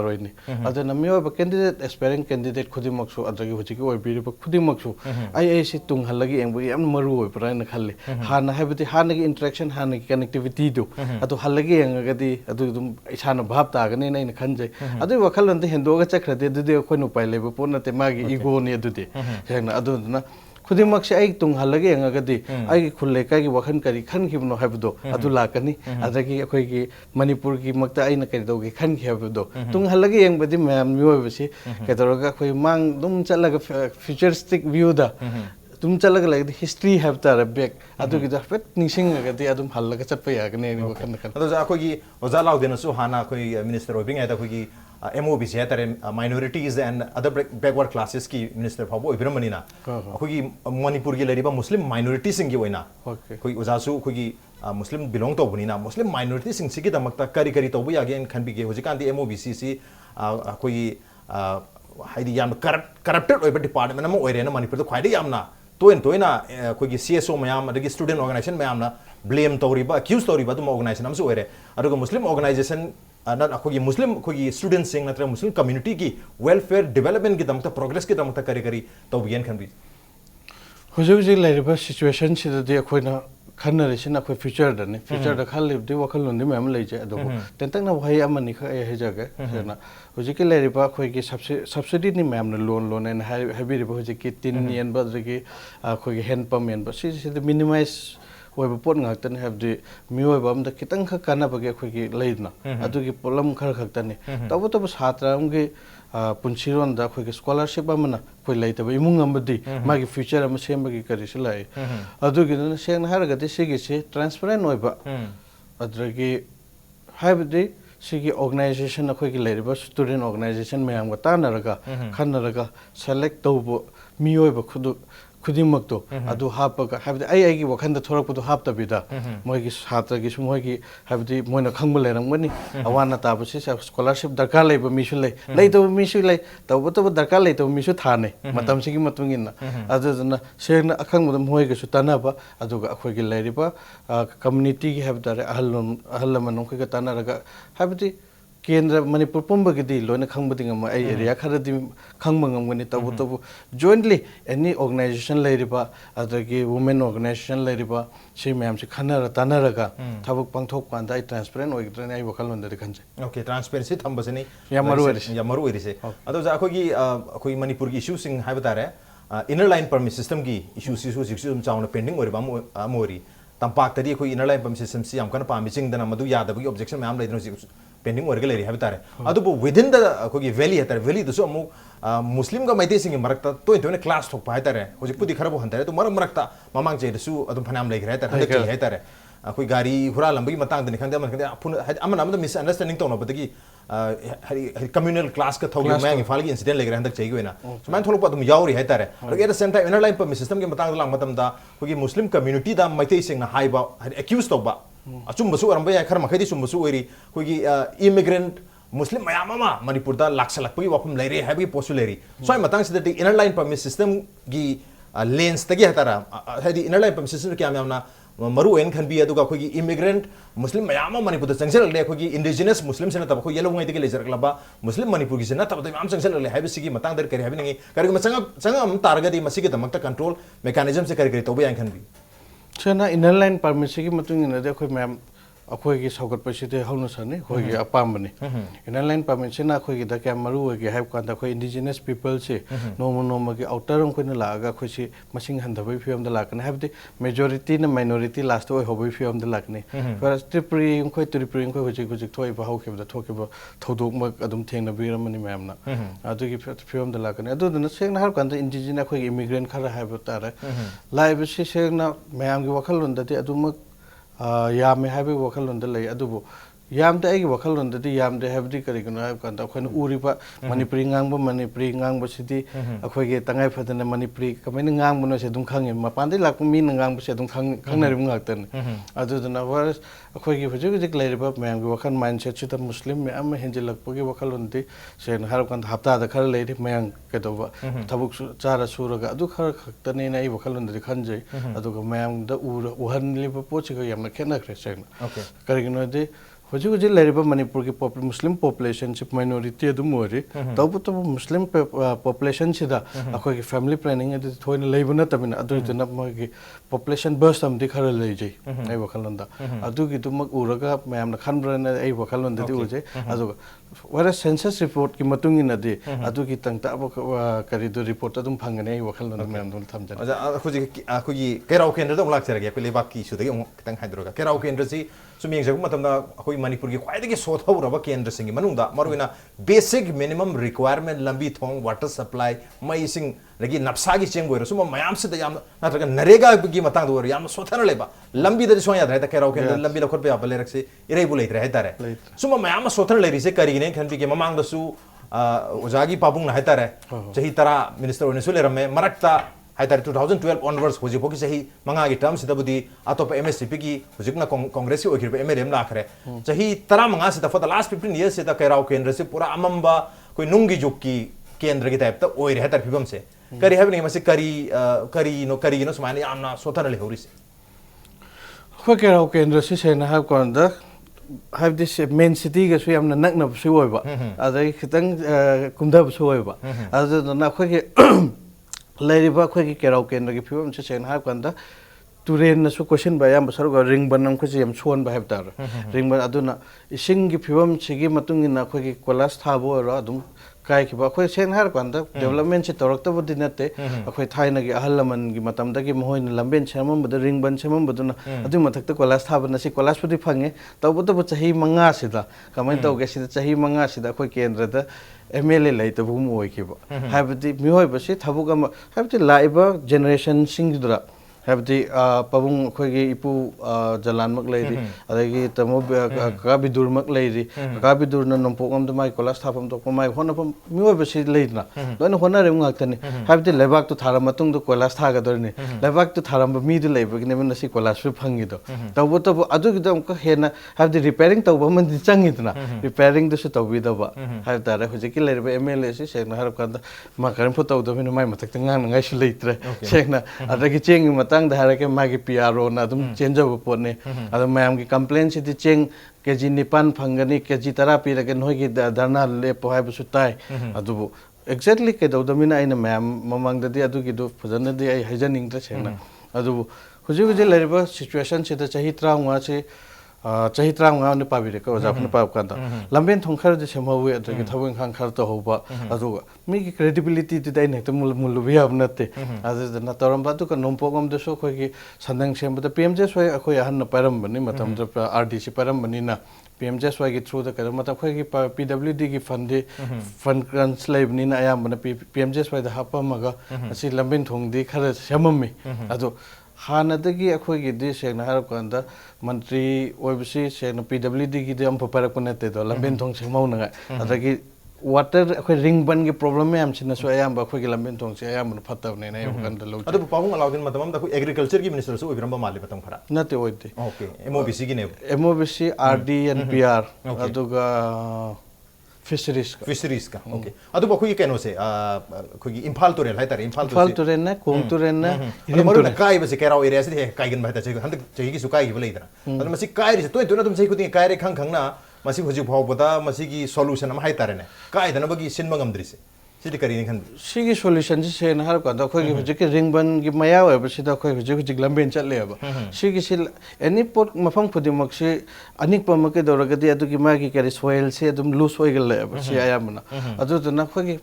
Speaker 2: रोइनि अदना मियोब कैंडिडेट एस्पायरिंग कैंडिडेट खुदिमक्सु अदगी हुजिकी ओइबिरिब खुदिमक्सु आई सी तुंगहलगी एंबगी याम मरु ओइ प्रायना खल्ले हाना हाबदि हानगी इंटरेक्शन हानगी कनेक्टिविटी दो अदु हलगी एंगगदि अदु दुम इसाना भाब तागने नैना खंजै अदु वखलनदि हेंदोगा चखरदि अदुदि अखोइनो पाइलेब पोनते मागी ईगो ने अदुदि सेना अदुना खुदिमक से आई तुंग हलगे अंगगदि आई खुले कागी वखन करी खन खिबनो हाबदो अदु लाकनी अदगी अखोई की मणिपुर की मक्ता आइना करी दोगे खन खिबदो तुंग हलगे यंगबदि मैम मियोबसि केतरगा अखोई मांग दुम चलगा फ्यूचरिस्टिक व्यू दा तुम चलगा लाइक हिस्ट्री हैव तार बैक अदुगी दा फेट निसिंगगदि अदुम हलगा चटप यागने नि वखन खन
Speaker 1: अदु अखोई ओजा लाउदेनसु हाना अखोई मिनिस्टर ओबिंग आइदा अखोई MOBC हाइतारे minorities and other backward classes की minister फाबो इबिरमनिना अखोगी मणिपुर की लरिबा मुस्लिम minority सिंगी वइना कोई उजासु अखोगी मुस्लिम बिलोंग तौबनिना मुस्लिम minority सिंग सिगी दमकता करी करी तौबु यागे इन खनबिगे होजिकांदी MOBC सी अखोगी हाइदी याम करप्टेड ओइबा डिपार्टमेंट अमा ओइरेना मणिपुर द ख्वाइदे यामना तोइना अखोगी CSO मयाम अदगी स्टूडेंट ऑर्गेनाइजेशन मयामना blame तौरिबा accuse तौरिबा तुम ऑर्गेनाइजेशन अमसु ओइरे अदुगा मुस्लिम ऑर्गेनाइजेशन अखोगी मुस्लिम अखोगी स्टूडेंट सिंग नत्र मुस्लिम कम्युनिटी की वेलफेयर डेवलपमेंट की दमता प्रोग्रेस की दमता करी करी तौबियन खनबि
Speaker 2: हुजु हुजु लाइरबा सिचुएशन सिददि अखोइना खन्नरेसिन अखोइ फ्यूचर दने फ्यूचर द खालिबदि वखल लोंदि मैम लैजे अदो तेंतंगना वहाय अमनि ख हेजागे सेना हुजिकि लाइरबा अखोइगी सब्सिडी नि मैम लोन लोन एन हाबिरिबा हुजिकि तिन येन बदरगी अखोइगी हैंड पंप येन बसि सिद मिनिमाइज ओइबा पोट ngaktan habdi miyoiba amda kitang kha kanabage akhoi leidna adugi problem khar khaktani tabu tabu satra amge punchiron da akhoi scholarship amana koi leitaba imung amdi magi future am sembagi kari silai adugi na sen haragati sigi se transparent oiba adragi habdi sigi organization akhoi leiriba student organization mayam ga tanaraga khanaraga select tawbo miyoiba khudu खुदिमक्तो अदु हापगा हाबदि आइगी वखन्द थोरकपुदु हापतबिदा मोइगी छात्रगी मोइगी हाबदि Moina खंगब लेरंगबनि Awana ताबसि scholarship दरकार लेब मिसु लेतब मिसु ले तब दरकार लेतब मिसु थाने मतमसिगी मतुंगिना अदुना सेना अखंगबद मोइगसु तनाबा अदुगा अखोइगी लेरिबा community की हाबदारे अहलमन खैगा तनारगा हाबदि केंद्र मणिपुर पुंबगदी लोना खंगबदि ngam ai area kharadi खंगमंगमगनि तब jointly any organization लेरिबा अदगी women organization लेरिबा सि मैम से खनर तनरगा थबक पंगथोक पांदा आई ट्रांसपेरेंट ओइग्रन आई वखल नंदि खनजे ओके ट्रांसपेरेंसी थंबसनि या मरु एरिसे अदो जा अखोगी अखोई मणिपुर की इशू सिंग हाइबतारे इनर लाइन परमिट सिस्टम की इशू सिसु सिक्सु चाउन पेंडिंग ओरिबा मोरी तंपाक तदी अखोई इनर लाइन परमिट सिस्टम सि याम कन पामिचिंग दना मदु यादबगी ऑब्जेक्शन मैम लेदनो पेंडिंग ओरगे लेरी हाबितारे अदुबो विदिन द अखोगी वैली हतारे वैली दुसु अमु मुस्लिम का मैते सिंग मरकता तोय क्लास थोक पाइतारे होजि पुदि खरबो हंतारे तो मरकता ममांग जे दसु अदुम फनाम लेग्रे हतारे हदक हतारे अखोई गाड़ी हुरा लंबगी मतंग दनि खंदे अफुन अमन मिस अंडरस्टैंडिंग तोनो बदगी हरि कम्युनल क्लास का थोग मैंग इफाल की इंसिडेंट लेग्रे हंदक चेगी वेना सुमान थोलो पदुम यावरी हतारे at the same time inner line permit system के मतंग लांग मतम दा अखोगी मुस्लिम कम्युनिटी दा मैते सिंग ना हाइबा एक्यूज तोबा अचुंबसु अरंबा या खर मखैदि चुंबसु ओइरी अखोगी इमिग्रेंट मुस्लिम मयामा मणिपुर दा लाक्सलकपगी वफम लेरे हैबगी पोसु लेरी सोय मतंग सिदति इनर लाइन परमिट सिस्टम की लेंस तगी हतारा हदि इनर लाइन परमिट सिस्टम क्या यामना मरु एन खनबी अदुगा अखोगी इमिग्रेंट मुस्लिम मयामा मणिपुर दा चंगसल ले अखोगी इंडिजिनस मुस्लिम सेना तब अखोगी येलो ngai लेजर क्लबा मुस्लिम मणिपुर की सेना तब तम चंगसल ले हैबसिगी मतंग दर करी हैबिनगी करी चंगम तारगदी मसिगी दमकता कंट्रोल मैकेनिज्म से करी तोबे यां खनबी सेना इनर लाइन परमिट से की मतुंग इन अखोई मैम अखोई सौगत पसिदे हौन सने अखोई अपामबने इनर लाइन परमिट से अखोई द क्या मरु होगे हाइब कांद अखोई इंडिजिनस पीपल से नोम के आउटर अखोई लागा अखोई से मसिंग हंदबई फियम द लाकने हाइबदे मेजॉरिटी न माइनॉरिटी लास्ट ओय होबई फियम द लाकने फर्स्ट त्रिपुरी अखोई त्रिपुरी अखोई हुजिक थोइ बहाउ केबद थोकेब थौदोक मक अदुम थेंगना बिरमनि मैमना अदुगी फियम द लाकने अदुदन सेंगना हार कांद इंडिजिन अखोई इमिग्रेंट खरा हाइब तारे लाइब से सेंगना मैम की वखल लुंददि अदुमक यामे हाइबे वखल लुंद लई अदुबो यामते आइगी वखल लुंददि यामदे हाइबदि करिगनो हाइब कांदा अखोइन उरिबा मणिपुरी ngaंगबो सिदि अखोइगे तंगाइ फदन मणिपुरी कमेन ngaंगबनो से दुम खांगे मपानदे लाकु मी ngaंगबो से दुम खांगनरिब ngaक्तन अदुदना वारस अखोइगे हुजुग लेरिबा मैमगे वखल माइंडसेट सिदा मुस्लिम में अम हेंजिलकपगे वखल लुंदि सेन हार कांदा हप्ता द खर लेरि मैंग केदोबा थबुक चारा सुरगा अदु खर खक्तने नै वखल लुंदि खनजै अदुगा मैम द उहनलिबा पोचिगा यामना खेनखरे सेन करिगनो दे हुजुग लेरिबा मणिपुर की मुस्लिम पॉपुलेशन से माइनॉरिटी अदुम ओरे तब तब मुस्लिम पॉपुलेशन सिदा अखोई की फैमिली प्लानिंग अदि थोइन लेबना तबिना अदुजना मगी पॉपुलेशन बर्स्ट हम दिखर लेजै आई वखलंदा अदुगी दुमक उरगा मैम खनब्रन आई वखलंदा दि उजे अदुगा वारा सेंसस रिपोर्ट की मतुंग इनदि अदुगी तंगता अब करी दो रिपोर्ट अदुम फंगने आई वखलंदा मैम दुम थमजन
Speaker 1: अखोजी केराव केंद्र दम लाक्चरगे अखोई लेबाकी सुदगी खतंग हाइद्रोगा केराव केंद्र सि सुमिंग जगु मतमदा अखोई मणिपुर की ख्वाइदगी सोथौरबा केंद्र सिंगी मनुंगदा मरुइना बेसिक मिनिमम रिक्वायरमेंट लंबी थोंग water supply May Singh lagi napsagi cenggo ero suma mayam se da yam na traga narega gi matang do yam sothana leba lambi da soya da kerau ken lambi la khot be abale rakse irei bu leitre haitare suma mayam sothana leiri se kari ne khan bi ge mamang da su ojagi papung na haitare chahi tara minister one su lerame marakta haitare 2012 onwards hoji boki chahi manga gi term sida budi atop MSCP gi hojikna congress o girbe MLM la khare chahi tara manga sida for the last 15 years sida kerau kendra se pura amamba koi nungi jukki kendra gi type ta oi re haitare phibam se kari having masi kari no sumani amna sothana le horis
Speaker 2: khoi kerau kendra se sena ha kon da have this main city ga su yamna nakna su oi ba adai khitang kumda su oi ba adu na khoi ge lairiba khoi ge kerau kendra gi phibam se sena ha kon da turen na su question ba yam sar ga ring banam khu yam suan ba hebtar ring ban aduna ising gi phibam chigi matung na khoi ge kolas thabo ra adum kai ki ba khoi sen har kan da development se torak ta budi nate khoi thaina gi ahalaman gi matam da gi mohin lamben chamam bad ring ban chamam baduna adu mathak ta kolas thaba na si kolas pudi phange tabu tabu chahi manga sida kamai tau ge sida chahi manga sida khoi kendra da MLA lai ta bum oi ki ba habdi mi hoi ba si thabu ga habdi laiba generation sing dura habdi pabung khoi gi ipu jalan mak leiri adagi tamo ka bidur mak leiri ka bidur na nompok am mai kolas thapam to mai hona pam miwa besi leina loina hona re ngak tani habdi lebak to thara matung to kolas tha ga dorni lebak to thara mi du leiba gi ne si kolas su phangi do tabu tabu adu gi dam ka hena habdi repairing to ba man di changi tna repairing do su to bi do ba habda re hoje ki leiri ba MLA si sekna har kan ma karim pho to do min mai matak ngang ngai su leitre sekna adagi cheng tang da hara ke magi PRO na dum change over pone adu mayam ki complaint si cheng keji nipan phangani keji therapy ra ke noi ki dharna le po hai bu sutai adu exactly ke do mina ina mayam mamang da di adu ki do phajana di ai hajaning ta chena adu huji huji leriba situation si da chahi traunga se chahi traunga ne pabire ka oja phne pab kan da lamben thongkhar de semhawi adagi thabeng khang khar to hoba adu mi ki credibility ti dai ne to mul bi ab nate adu na toram ba tu ka nompogam de so khoi ki sandang sem ba PMJ soi akhoi ahan na param bani matam da RDC param bani na PMJ soi ki through da kar matam khoi ki PWD ki fund grants lai bani na ayam bana PMJ soi da hapa maga asi lamben thong di khar semam mi adu hanadagi akhoi gi di sekna har kanda mantri oibsi sekna PWD gi am paparak panate do lamben thong semau na adagi water akhoi ring ban gi problem am china so ayam ba akhoi gi lamben thong se ayam nu phatab ne na kan da lo
Speaker 1: adu pawung alaudin matam da khoi agriculture gi minister su obiram ba mali patam khara
Speaker 2: nate oite
Speaker 1: okay MOBC gi ne
Speaker 2: MOBC RD and PR aduga fisheries
Speaker 1: ka okay adu ba khoi keno se khoi gi imphal to rel hai tare
Speaker 2: imphal to ren na kong to ren na
Speaker 1: maru na kai ba se kerau area se kai gan ba ta che han chegi gi su kai gi bale dra adu masi kai ri se to na tum sei kuting kai re khang khang na masi hoji phau bada masi gi solution am hai tare ne kai dana ba gi sin mangam dri se sidi kari ni khan
Speaker 2: sigi solution ji se na har ka da khoi gi hoji ke ring ban gi maya wa ba si da khoi hoji lamben chat le ba sigi sil any pot mafang phudi mak se anik pa mak ke dor ga di adu gi ma gi kari soil se adum loose hoi gel le ba si aya mana adu na khoi gi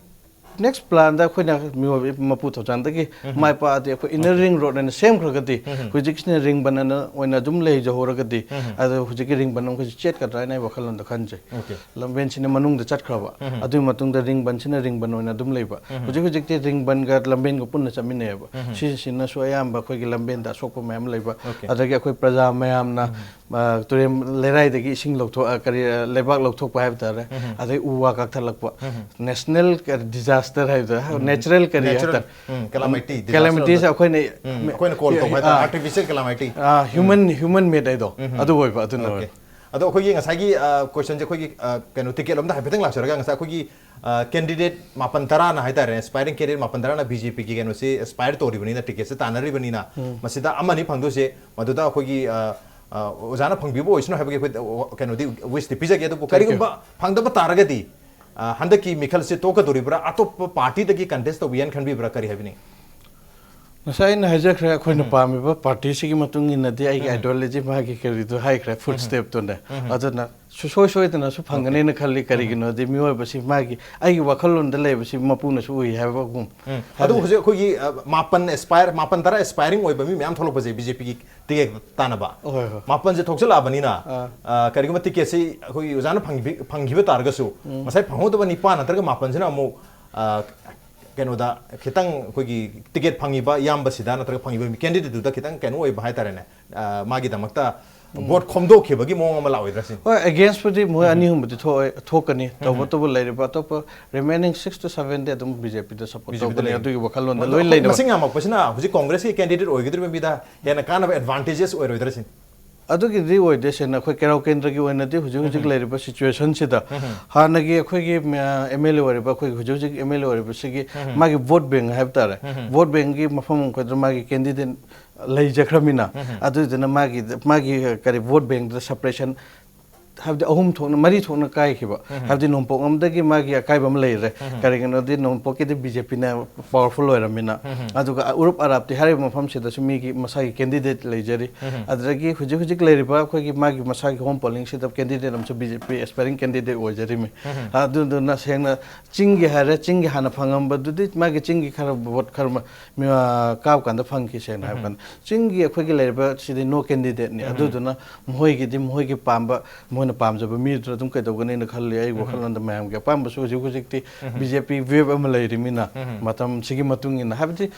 Speaker 2: next plan da khoi na mi mapu tho chan da ki mai pa de khoi inner ring road na same khra ga di khoi ji kisne ring ban na oina dum le jo hor ga di adu hoji ki ring ban khoi chet ka drai nai wa khalon da khan je lamben sine manung da chat khra ba adu matung da ring ban sine ring ban oina dum le ba hoji te ring ban ga lamben go pun na chamin ne ba si sin na so ayam ba khoi gi lamben da sok pa mayam le ba adagi khoi praja mayam na turem lerai de gi sing lok tho kari lebak lok thok pa ha ta re adai uwa ka thalak pa national disaster natural calamities akhoi ne
Speaker 1: call to artificial calamity
Speaker 2: human made do adu hoi ba adu no
Speaker 1: ado khoi gi ngasai gi question je khoi gi kanu ticket lom da haipetang lak saraga ngasai khoi gi candidate mapan tara na haitare aspiring candidate mapan tara na BJP gi kanu se aspire to ri bani na ticket se tanari bani na masida amani phangdu se maduda khoi gi ojana phangbi bo isno haibagi khoi kanu di wish the pizza gi adu kari gum phangda ba taraga di handaki mikhal se to ka dori bra atop party da gi contest to bian khan bi bra kari habini
Speaker 2: nasai na haja khra khoi na pami ba party si gi matung in na di ai ideology ma gi kari do hai khra footstep to na adana soi na su phangane na khali kari gi no de mi wa basi ma gi ai gi wakhalon da le basi mapu na su ui ha ba gum
Speaker 1: adu hoje khoi gi mapan tara aspiring oi ba mi myam tholok baje BJP gi tige tanaba mapan je thokjala bani na kari gi mati ke se khoi ujana phanghi ba tar ga su masai phango da bani pa na tar ga mapan jena mo ꯀꯩꯅꯣꯗ ꯈꯤꯇꯪ ꯑꯩꯈꯣꯏꯒꯤ ticket ꯐꯪꯉꯤꯕ ꯏꯌꯥꯝꯕꯁꯤꯗ ꯅꯠꯇ꯭ꯔꯒ ꯐꯪꯉꯤꯕ ꯀꯦꯟꯗꯤꯗꯦꯠꯇꯨꯗ ꯈꯤꯇꯪ ꯀꯩꯅꯣ ꯑꯣꯏꯕ ꯍꯥꯏꯇꯥꯔꯦꯅꯦ ꯃꯥꯒꯤꯗꯃꯛꯇ ꯚꯣꯠ ꯈꯣꯝꯗꯣꯛꯈꯤꯕꯒꯤ ꯃꯑꯣꯡ ꯑꯃ ꯂꯥꯛꯑꯣꯏꯗ꯭ꯔꯥ ꯁꯤꯅꯤ
Speaker 2: ꯍꯣꯏ ꯑꯦꯒꯦꯟꯁꯄꯨꯗꯤ ꯃꯣꯏ ꯑꯅꯤ ꯑꯍꯨꯝꯕꯨꯗꯤ ꯊꯣꯛꯀꯅꯤ ꯇꯧꯕꯇꯕꯨ ꯂꯩꯔꯤꯕ ꯑꯇꯣꯞꯄ ꯔꯤꯃꯦꯅꯤꯡ 6 to 7ꯗꯤ ꯑꯗꯨꯝ ꯕꯤꯖꯦꯄꯤꯗ ꯁꯞꯄꯣꯔꯠ ꯇꯧꯒꯅꯤ ꯑꯗꯨꯒꯤ ꯋꯥꯈꯜꯂꯣꯟꯗ ꯂꯣꯏ ꯂꯩꯅꯕ
Speaker 1: ꯃꯁꯤꯡ ꯌꯥꯝꯃꯛꯄꯁꯤꯅ ꯍꯧꯖꯤꯛ ꯀꯣꯡꯒ꯭ꯔꯦꯁꯀꯤ ꯀꯦꯟꯗꯤꯗꯦꯠ ꯑꯣꯏꯒꯗꯧꯔꯤꯕ ꯃꯤꯗ ꯍꯦꯟꯅ ꯀꯥꯟꯅꯕ ꯑꯦꯗꯚꯥꯟꯇꯦꯖꯦꯁ ꯑꯣꯏꯔꯣꯏꯗ꯭ꯔꯥ ꯁꯤꯅꯤ
Speaker 2: ꯑꯗꯨꯒꯤꯗꯤ ꯑꯣꯏꯗꯦ ꯁꯦꯡꯅ ꯑꯩꯈꯣꯏ ꯀꯩꯔꯥꯎ ꯀꯦꯟꯗ꯭ꯔꯒꯤ ꯑꯣꯏꯅꯗꯤ ꯍꯧꯖꯤꯛ ꯍꯧꯖꯤꯛ ꯂꯩꯔꯤꯕ ꯁꯤꯆꯨꯋꯦꯁꯟꯁꯤꯗ ꯍꯥꯟꯅꯒꯤ ꯑꯩꯈꯣꯏꯒꯤ ꯑꯦꯝ ꯑꯦꯜ ꯑꯦ ꯑꯣꯏꯔꯤꯕ ꯑꯩꯈꯣꯏꯒꯤ ꯍꯧꯖꯤꯛ ꯍꯧꯖꯤꯛ ꯑꯦꯝ ꯑꯦꯜ ꯑꯦ ꯑꯣꯏꯔꯤꯕꯁꯤꯒꯤ ꯃꯥꯒꯤ ꯚꯣꯠ ꯕꯦꯡ ꯍꯥꯏꯕ ꯇꯥꯔꯦ ꯚꯣꯠ ꯕꯦꯡꯒꯤ ꯃꯐꯝ ꯑꯃꯈꯣꯏꯗ ꯃꯥꯒꯤ ꯀꯦꯟꯗꯤꯗꯦꯠ ꯂꯩꯖꯈ꯭ꯔꯕꯅꯤꯅ ꯑꯗꯨꯗꯨꯅ ꯃꯥꯒꯤ ꯀꯔꯤ ꯚꯣꯠ ꯕꯦꯡꯗ ꯁꯄꯔꯦꯁꯟ ꯍꯥꯏꯕꯗꯤ ꯑꯍꯨꯝ ꯊꯣꯛꯅ ꯃꯔꯤ ꯊꯣꯛꯅ ꯀꯥꯏꯈꯤꯕ ꯍꯥꯏꯕꯗꯤ ꯅꯣꯡꯄꯣꯛ ꯑꯃꯗꯒꯤ ꯃꯥꯒꯤ ꯑꯀꯥꯏꯕ ꯑꯃ ꯂꯩꯔꯦ ꯀꯔꯤꯒꯤꯅꯣꯗꯤ ꯅꯣꯡꯄꯣꯛꯀꯤꯗꯤ ꯕꯤꯖꯦꯄꯤꯅ ꯄꯥꯋꯔꯐꯨꯜ ꯑꯣꯏꯔꯝꯃꯤꯅ ꯑꯗꯨꯒ ꯎꯔꯨꯞ ꯑꯔꯥꯞꯇꯤ ꯍꯥꯏꯔꯤꯕ ꯃꯐꯝꯁꯤꯗꯁꯨ ꯃꯤꯒꯤ ꯃꯁꯥꯒꯤ ꯀꯦꯟꯗꯤꯗꯦꯠ ꯂꯩꯖꯔꯤ ꯑꯗꯨꯗꯒꯤ ꯍꯧꯖꯤꯛ ꯍꯧꯖꯤꯛ ꯂꯩꯔꯤꯕ ꯑꯩꯈꯣꯏꯒꯤ ꯃꯥꯒꯤ ꯃꯁꯥꯒꯤ ꯍꯣꯝ ꯄꯣꯂꯤꯡꯁꯤꯗ ꯀꯦꯟꯗꯤꯗꯦꯠ ꯑꯃꯁꯨ ꯕꯤꯖꯦꯄꯤ ꯑꯦꯁꯄꯥꯏꯔꯤꯡ ꯀꯦꯟꯗꯤꯗꯦꯠ ꯑꯣꯏꯖꯔꯤꯃꯤ ꯑꯗꯨꯗꯨꯅ ꯁꯦꯡꯅ ꯆꯤꯡꯒꯤ ꯍꯥꯏꯔꯦ ꯆꯤꯡꯒꯤ ꯍꯥꯟꯅ ꯐꯪꯉꯝꯕꯗꯨꯗꯤ ꯃꯥꯒꯤ ꯆꯤꯡꯒꯤ ꯈꯔ ꯚꯣꯠ ꯈꯔ ꯀꯥꯕ ꯀꯥꯟꯗ ꯐꯪꯈꯤ ꯁꯦꯡꯅ ꯍꯥꯏꯕ ꯀꯥꯟꯗ ꯆꯤꯡꯒꯤ ꯑꯩꯈꯣꯏꯒꯤ ꯂꯩꯔꯤꯕ ꯁꯤꯗꯤ ꯅꯣ ꯀꯦꯟꯗꯤꯗꯦꯠꯅꯤ ꯑꯗꯨꯗꯨꯅ ꯃꯣꯏꯒꯤ ꯄꯥꯝꯕ ꯃꯣꯏꯅ ꯄꯥꯝꯖꯕ ꯃꯤꯗꯨ ꯑꯗꯨꯝ ꯀꯩꯗꯧꯒꯅꯤꯅ ꯈꯜꯂꯤ ꯑꯩ ꯋꯥꯈꯜꯂꯣꯟꯗ ꯃꯌꯥꯝꯒꯤ ꯑꯄꯥꯝꯕꯁꯨ ꯍꯧꯖꯤꯛ ꯍꯧꯖꯤꯛꯇꯤ ꯕꯤꯖꯦꯄꯤ ꯋꯦꯕ ꯑꯃ ꯂꯩꯔꯤꯃꯤꯅ ꯃꯇꯝꯁꯤꯒꯤ ꯃꯇꯨꯡ ꯏꯟꯅ ꯍꯥꯏꯕꯗꯤ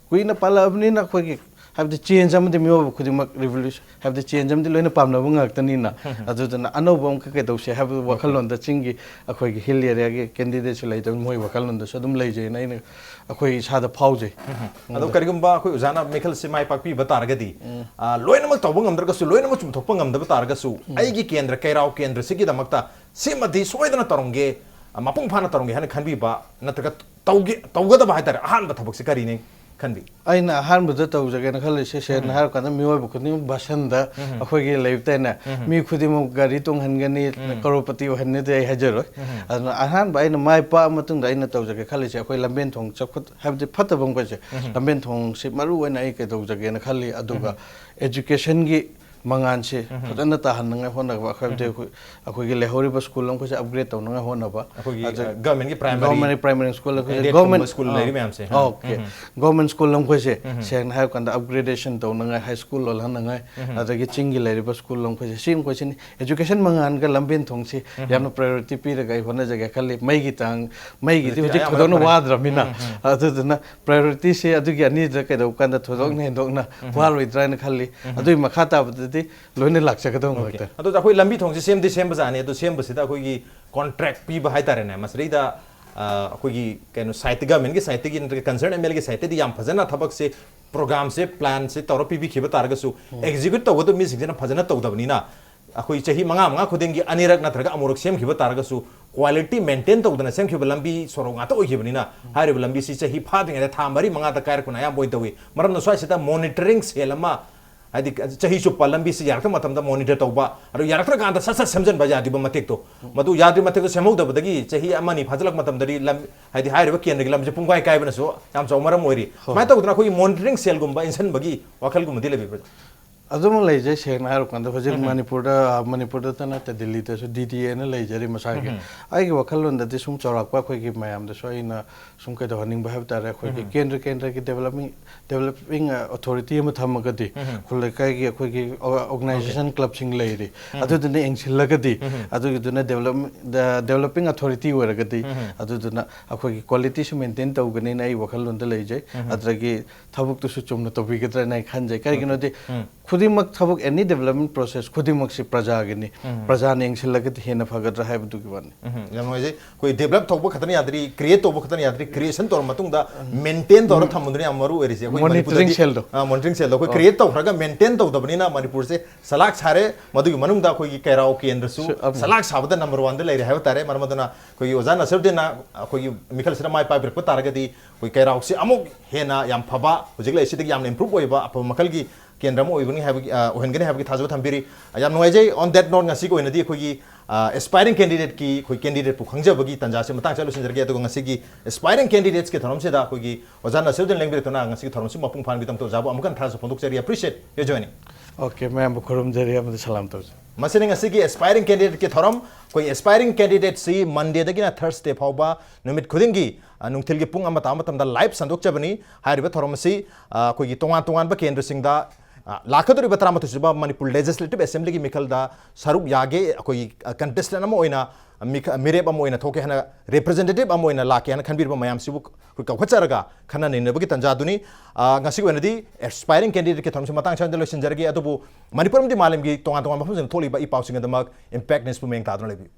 Speaker 2: ꯀꯨꯏꯅ ꯄꯥꯜꯂꯛꯑꯕꯅꯤꯅ ꯑꯩꯈꯣꯏꯒꯤ ꯍꯥꯏꯕꯗꯤ ꯆꯦꯟꯖ ꯑꯃꯗꯤ ꯃꯤꯑꯣꯏꯕ ꯈꯨꯗꯤꯡꯃꯛ ꯔꯤꯚꯣꯂꯨꯁꯟ ꯍꯥꯏꯕꯗꯤ ꯆꯦꯟꯖ ꯑꯃꯗꯤ ꯂꯣꯏꯅ ꯄꯥꯝꯅꯕ ꯉꯥꯛꯇꯅꯤꯅ ꯑꯗꯨꯗꯨꯅ ꯑꯅꯧꯕ ꯑꯃ ꯀꯩꯗꯧꯁꯦ ꯍꯥꯏꯕ ꯋꯥꯈꯜꯂꯣꯟꯗ ꯆꯤꯡꯒꯤ ꯑꯩꯈꯣꯏꯒꯤ ꯍꯤꯜ ꯑꯦꯔꯤꯌꯥꯒꯤ ꯀꯦꯟꯗꯤꯗꯦꯠꯁꯨ ꯂꯩꯇꯕ ꯃꯣꯏ ꯋꯥꯈꯜꯂꯣꯟꯗꯁꯨ ꯑꯗꯨꯝ ꯂꯩꯖꯩꯅ ꯑꯩꯅ ꯑꯩꯈꯣই ꯏꯁꯥꯗ ꯐꯥꯎꯖꯩ
Speaker 1: ꯑꯗꯣ ꯀꯔꯤꯒꯨꯝꯕ ꯑꯩꯈꯣꯏ ꯑꯣꯖꯥꯅ ꯃꯤꯈꯜꯁꯤ ꯃꯥꯏ ꯄꯥꯛꯄꯤꯕ ꯇꯥꯔꯒꯗꯤ ꯂꯣꯏꯅꯃꯛ ꯇꯧꯕ ꯉꯝꯗ꯭ꯔꯒꯁꯨ ꯂꯣꯏꯅꯃꯛ ꯆꯨꯝꯊꯣꯛꯄ ꯉꯝꯗꯕ ꯇꯥꯔꯒꯁꯨ ꯑꯩꯒꯤ ꯀꯦꯟꯗ꯭ꯔ ꯀꯩꯔꯥꯎ ꯀꯦꯟꯗ꯭ꯔꯁꯤꯒꯤꯗꯃꯛꯇ ꯁꯤꯃꯗꯤ ꯁꯣꯏꯗꯅ ꯇꯧꯔꯝꯒꯦ ꯃꯄꯨꯡ ꯐꯥꯅ ꯇꯧꯔꯝꯒꯦ ꯍꯥꯏꯅ ꯈꯟꯕꯤꯕ ꯅꯠꯇ꯭ꯔꯒ ꯇꯧꯒꯗꯕ ꯍꯥꯏꯇꯥꯔꯦ ꯑꯍꯥꯟꯕ ꯊꯕꯛꯁꯤ ꯀꯔꯤꯅꯤ ꯈꯟꯕꯤ
Speaker 2: ꯑꯩꯅ ꯑꯍꯥꯟꯕꯗ ꯇꯧꯖꯒꯦꯅ ꯈꯜꯂꯤꯁꯦ ꯁꯦꯡꯅ ꯍꯥꯏꯔꯀꯥꯟꯗ ꯃꯤꯑꯣꯏꯕ ꯈꯨꯗꯤꯡꯃꯛ ꯚꯥꯁꯟꯗ ꯑꯩꯈꯣꯏꯒꯤ ꯂꯩꯕꯇꯩꯅ ꯃꯤ ꯈꯨꯗꯤꯡꯃꯛ ꯒꯥꯔꯤ ꯇꯣꯡꯍꯟꯒꯅꯤ ꯀꯔꯣꯔꯄꯇꯤ ꯑꯣꯏꯍꯟꯅꯤꯗꯤ ꯑꯩ ꯍꯥꯏꯖꯔꯣꯏ ꯑꯗꯨꯅ ꯑꯍꯥꯟꯕ ꯑꯩꯅ ꯃꯥꯏ ꯄꯥꯛꯑ ꯃꯇꯨꯡꯗ ꯑꯩꯅ ꯇꯧꯖꯒꯦ ꯈꯜꯂꯤꯁꯦ ꯑꯩꯈꯣꯏ ꯂꯝꯕꯦꯟ ꯊꯣꯡ ꯆꯥꯎꯈꯠ ꯍꯥꯏꯕꯗꯤ ꯐꯠꯇꯕ ꯃꯈꯩꯁꯦ ꯂꯝꯕꯦꯟ ꯊꯣꯡꯁꯤ ꯃꯔꯨ ꯑꯣꯏꯅ ꯑꯩ ꯀꯩꯗꯧꯖꯒꯦꯅ ꯈꯜꯂꯤ ꯑꯗꯨꯒ एजुकेशन मंगान से फजन ताहन होनब अखोई लेहौरीब स्कूल अमखोसे अपग्रेड तौना होनब
Speaker 1: government
Speaker 2: primary school
Speaker 1: government school लेरी मैम से
Speaker 2: ओके गवर्नमेंट स्कूल अमखोसे सेन हाय कंदा अपग्रेडेशन तौना हाई स्कूल लोलहनंगा अदगी चिंगी लेरिब स्कूल अमखोसे सिम कोसिन एजुकेशन मंगान का लंबेन थोंगसे यानो प्रायोरिटी पिरगा होना जगह खाली मैगी तांग मैगी ति हुजिक थोदोन वाद्रमिना अदुदना प्रायोरिटी से अदुगी अनि द कैदौ कंदा थोदोन हेदोना वालोइद्रान खाली अदुई मखा ताबदि लोइने लाक्सगदौ मक्ता
Speaker 1: अदु अखोई लंबी थोंगसे सेम बजाने अदु सेम बसिदा अखोई कॉन्ट्रैक्ट पीबा हाइतारेने मसरिदा अखोई कैनो साइट गवर्नमेंट की साइट की कंसर्न एमएल की साइट दी याम फजना थबक से प्रोग्राम से प्लान से तौर पीबी खिबा तारगसु एग्जीक्यूट तौगदो मी सिजना फजना तौदबनिना अखोई चही मंगा खुदेंगी अनिरक नत्रगा अमुरक सेम खिबा तारगसु क्वालिटी मेंटेन तौदना सेम खिबा लंबी सोरो ngata ओखिबनिना हारिब लंबी सि चही फादिंग था मरी मंगा ता कायर कुना या बोय तवी मरम न स्वाइसिता मॉनिटरिंग सेल अमा आदि चही चुप लंबी से यारक मतम मॉनिटर तौबा अरु यारक गांदा सस समजन बजादिब मतेक तो मदु यादि मतेक सेमौदबदगी चही अमनी फाजलक मतम दरी लम हादि हारिब केंद्रगी लमजे पुंगाय कायबनसो याम चौमरम ओइरी माय तौदना कोई मॉनिटरिंग सेल गुंबा इंसन बगी वखल गुमदि लेबि
Speaker 2: अदुम लेजे सेन हार कंद फजिल मणिपुर तना त दिल्ली तसु डीटीए न लेजरी मसागे आइगे वखलोन दति सुम चौराकपा खोइगी मयाम दसो आइना सुम कै दहनिंग बहाब तारे खोइगी केंद्र की डेवलपिंग अथॉरिटी अम थमगदि खुलैकाई की खोइगी ऑर्गेनाइजेशन क्लब सिंग लेरी अदुदने एंगसिलगदि अदुगदुना डेवलपिंग अथॉरिटी ओरगदि अदुदुना अखोइगी क्वालिटी सु मेंटेन तौगनि नै वखलोन द लेजे अद्रगी थबुक तुसु चुमना तबिगद्रा नै खनजे करिगिनोदि खुदिमक थबक एनी डेवलपमेंट प्रोसेस खुदिमक से प्रजागिनी प्रजा ने एंगसिलगत हेन फगद्रा हाइबदुगी वानी
Speaker 1: यामोजे कोई डेवलप तौब खतन यादरी क्रिएट तौब खतन यादरी क्रिएशन तौर मतुंगदा मेंटेन तौर थमुदने अमरु एरिसे
Speaker 2: मॉनिटरिंग सेल दो
Speaker 1: मॉनिटरिंग सेल दो कोई क्रिएट तौरगा मेंटेन तौदबनिना मणिपुर से सलाक सारे मदुगी मनुंगदा कोई कैराओ केंद्रसु सलाक साबदा नंबर 1 द लेरे हाइब तारे मरमदना कोई ओजा नसरदेना कोई मिखल सिरा माय पाइब्रक तारगदी कोई कैराओ से अमुक हेना याम फबा हुजिक लेसिदगी याम इंप्रूव ओइबा अप मखलगी केंद्र में ओइबनी हाबगी ओहनगने हाबगी थाजो थंबिरी याम नोयजे on that note ngasi ko inadi khogi aspiring candidate ki khoi candidate pu khangjabagi tanja se matang chalu sinjarge to ngasi gi aspiring candidates ke thorom se da khogi ojana sirden lengbre to na ngasi gi thorom se mapung phan bitam to jabo amukan thaso pondok cheri appreciate your joining
Speaker 2: okay मैं बुखरुम जरी हम सलाम तो
Speaker 1: Masne ngasi gi aspiring candidate ke thorom koi aspiring candidate si monday dagi na thursday phauba numit khudingi nungthil gi pung amata amatam da live sandok chabani hariba thorom si koi gi tongan ba kendra sing da लाखदरी Batra मत सुबा Manipur legislative assembly की मिखल दा सरुप यागे कोई contestant अमा ओइना मिरेप अम ओइना थोके हना representative अम ओइना लाके हना खनबिरबा मयाम सिबु कौखचरगा खना निनबगी तंजादुनी ngasi wenadi aspiring candidate ke thomse matang chan loisin jargi adubu manipur mdi malam gi tonga tonga mafum jeng tholi ba I pausing adamak impact nes pumeng tadron lebi